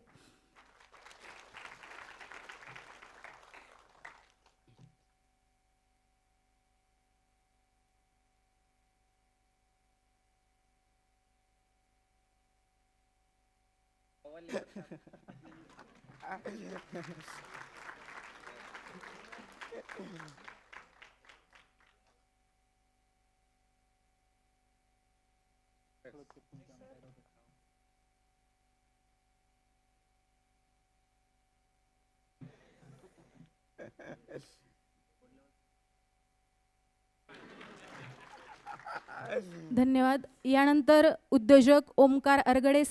धन्यवाद. यानंतर उद्योजक ओमकार अरगडे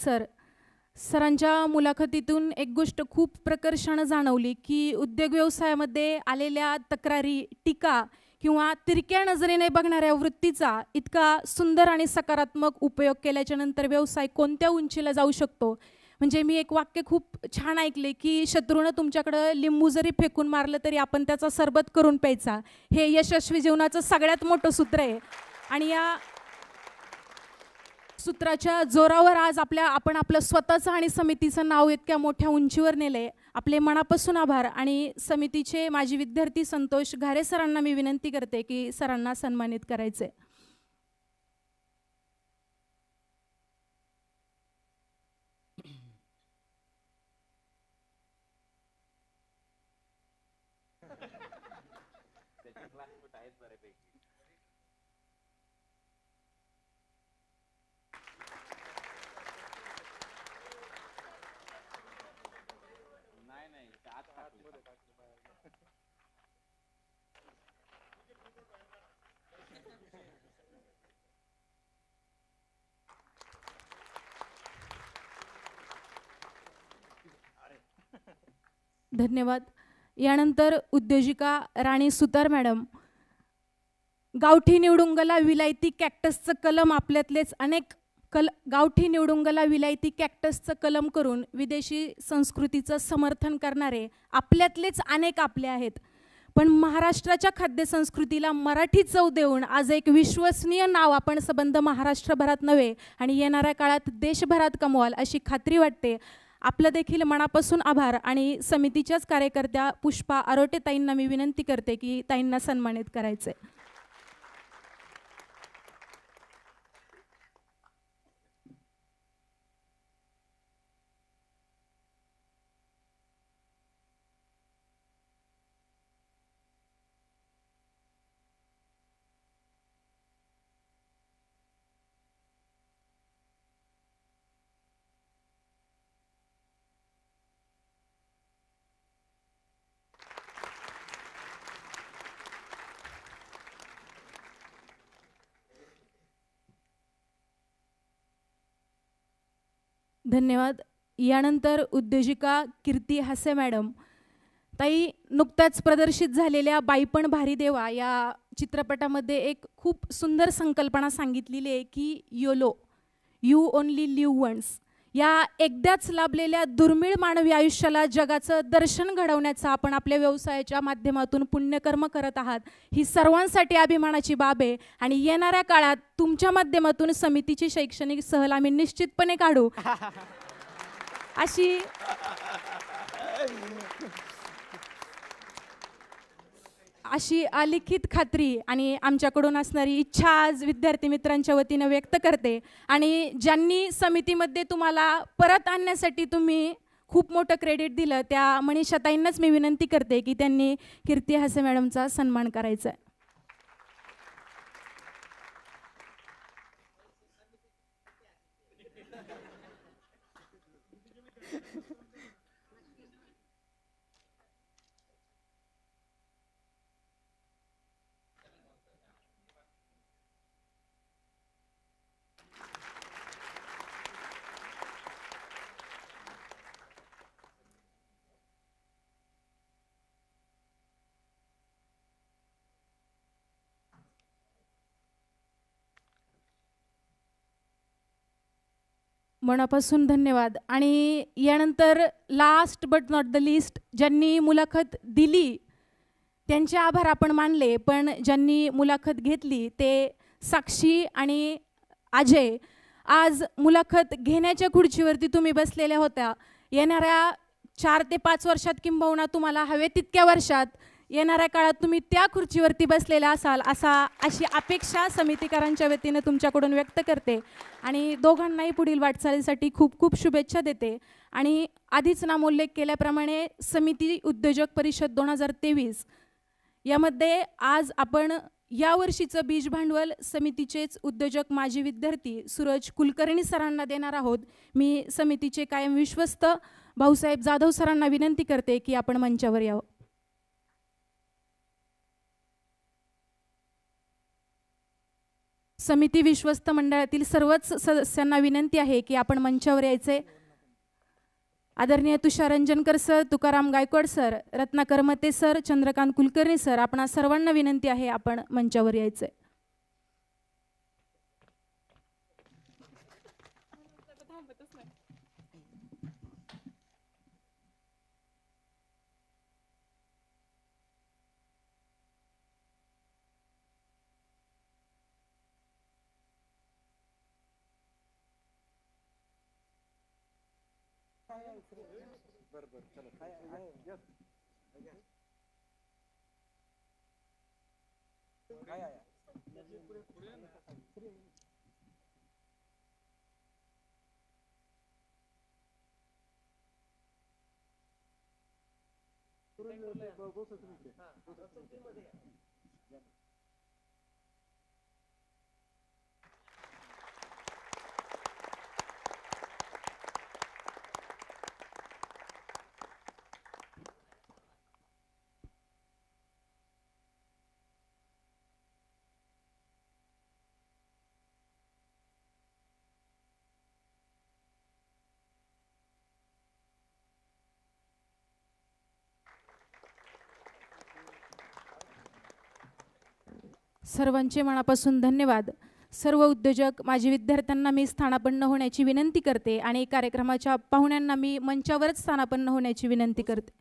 सरांच्या मुलाखतीतून एक गोष्ट खूप प्रकर्षानं जाणवली की उद्योग व्यवसायामध्ये आलेल्या तक्रारी, टीका किंवा तिरक्या नजरेने बघणाऱ्या वृत्तीचा इतका सुंदर आणि सकारात्मक उपयोग केल्याच्या नंतर व्यवसाय कोणत्या उंचीला जाऊ शकतो. म्हणजे मी एक वाक्य खूप छान ऐकले की शत्रूनं तुमच्याकडं लिंबू जरी फेकून मारलं तरी आपण त्याचा सरबत करून प्यायचा. हे यशस्वी जीवनाचं सगळ्यात मोठं सूत्र आहे आणि या सूत्राच्या जोरावर आज आपण आपलं स्वतःचं आणि समितीचं नाव इतक्या मोठ्या उंचीवर नेले. आपले मनापासून आभार. आणि समितीचे माजी विद्यार्थी संतोष घारे सरांना मी विनंती करते की सरांना सन्मानित करायचे. धन्यवाद. यानंतर उद्योजिका राणी सुतार मॅडम. गावठी निवडुंगला विलायती कॅक्टसचं कलम आपल्यातलेच गावठी निवडुंगला विलायती कॅक्टसचं कलम करून विदेशी संस्कृतीचं समर्थन करणारे आपल्यातलेच अनेक आपले आहेत. पण महाराष्ट्राच्या खाद्यसंस्कृतीला मराठी चव देऊन आज एक विश्वसनीय नाव आपण संबंध महाराष्ट्रभरात नव्हे आणि येणाऱ्या काळात देशभरात कमवाल अशी खात्री वाटते. आपलं देखील मनापासून आभार. आणि समितीच्याच कार्यकर्त्या पुष्पा आरोटे ताईंना मी विनंती करते की ताईंना सन्मानित करायचे. धन्यवाद. यानंतर उद्योजिका कीर्ती हासे मॅडम. ताई, नुकत्याच प्रदर्शित झालेल्या बाईपण भारी देवा या चित्रपटामध्ये एक खूप सुंदर संकल्पना सांगितलेली आहे की YOLO, you only live once. या एकदाच लाभलेल्या दुर्मिळ मानवी आयुष्याला जगाचं दर्शन घडवण्याचा आपण आपल्या व्यवसायाच्या माध्यमातून पुण्यकर्म करत आहात. ही सर्वांसाठी अभिमानाची बाब आहे आणि येणाऱ्या काळात तुमच्या माध्यमातून समितीची शैक्षणिक सहल आम्ही निश्चितपणे काढू अशी अलिखित खात्री आणि आमच्याकडून असणारी इच्छा आज विद्यार्थी मित्रांच्या वतीनं व्यक्त करते. आणि ज्यांनी समितीमध्ये तुम्हाला परत आणण्यासाठी तुम्ही खूप मोठं क्रेडिट दिलं त्या मनीषाताईंनाच मी विनंती करते की त्यांनी कीर्ती हासे मॅडमचा सन्मान करायचा आहे. मनापासून धन्यवाद. आणि यानंतर last but not the list, ज्यांनी मुलाखत दिली त्यांचे आभार आपण मानले, पण ज्यांनी मुलाखत घेतली ते साक्षी आणि अजय. आज मुलाखत घेण्याच्या खुर्चीवरती तुम्ही बसलेल्या होत्या. येणाऱ्या 4 ते 5 वर्षात किंबहुना तुम्हाला हवे तितक्या वर्षात येणाऱ्या काळात तुम्ही त्या खुर्चीवरती बसलेला असाल अशी अपेक्षा समितीकरांच्या वतीने तुमच्याकडून व्यक्त करते आणि दोघांनाही पुढील वाटचालीसाठी खूप खूप शुभेच्छा देते. आणि आधीच नामोल्लेख केल्याप्रमाणे समिती उद्योजक परिषद 2023 यामध्ये आज आपण यावर्षीचं बीज भांडवल समितीचेच उद्योजक माजी विद्यार्थी सूरज कुलकर्णी सरांना देणार आहोत. मी समितीचे कायम विश्वस्त भाऊसाहेब जाधव सरांना विनंती करते की आपण मंचावर यावं. समिती विश्वस्त मंडळातील सर्वच सदस्यांना विनंती आहे की आपण मंचावर यायचे. आदरणीय तुषार रंजनकर सर, तुकाराम गायकवाड सर, रत्नाकर मते सर, चंद्रकांत कुलकर्णी सर, आपणा सर्वांना विनंती आहे आपण मंचावर यायचे. सर्वांचे मनापासून धन्यवाद. सर्व उद्योजक माजी विद्यार्थ्यांना मी स्थानापन्न होण्याची विनंती करते आणि कार्यक्रमाच्या पाहुण्यांना मी मंचावरच स्थानापन्न होण्याची विनंती करते.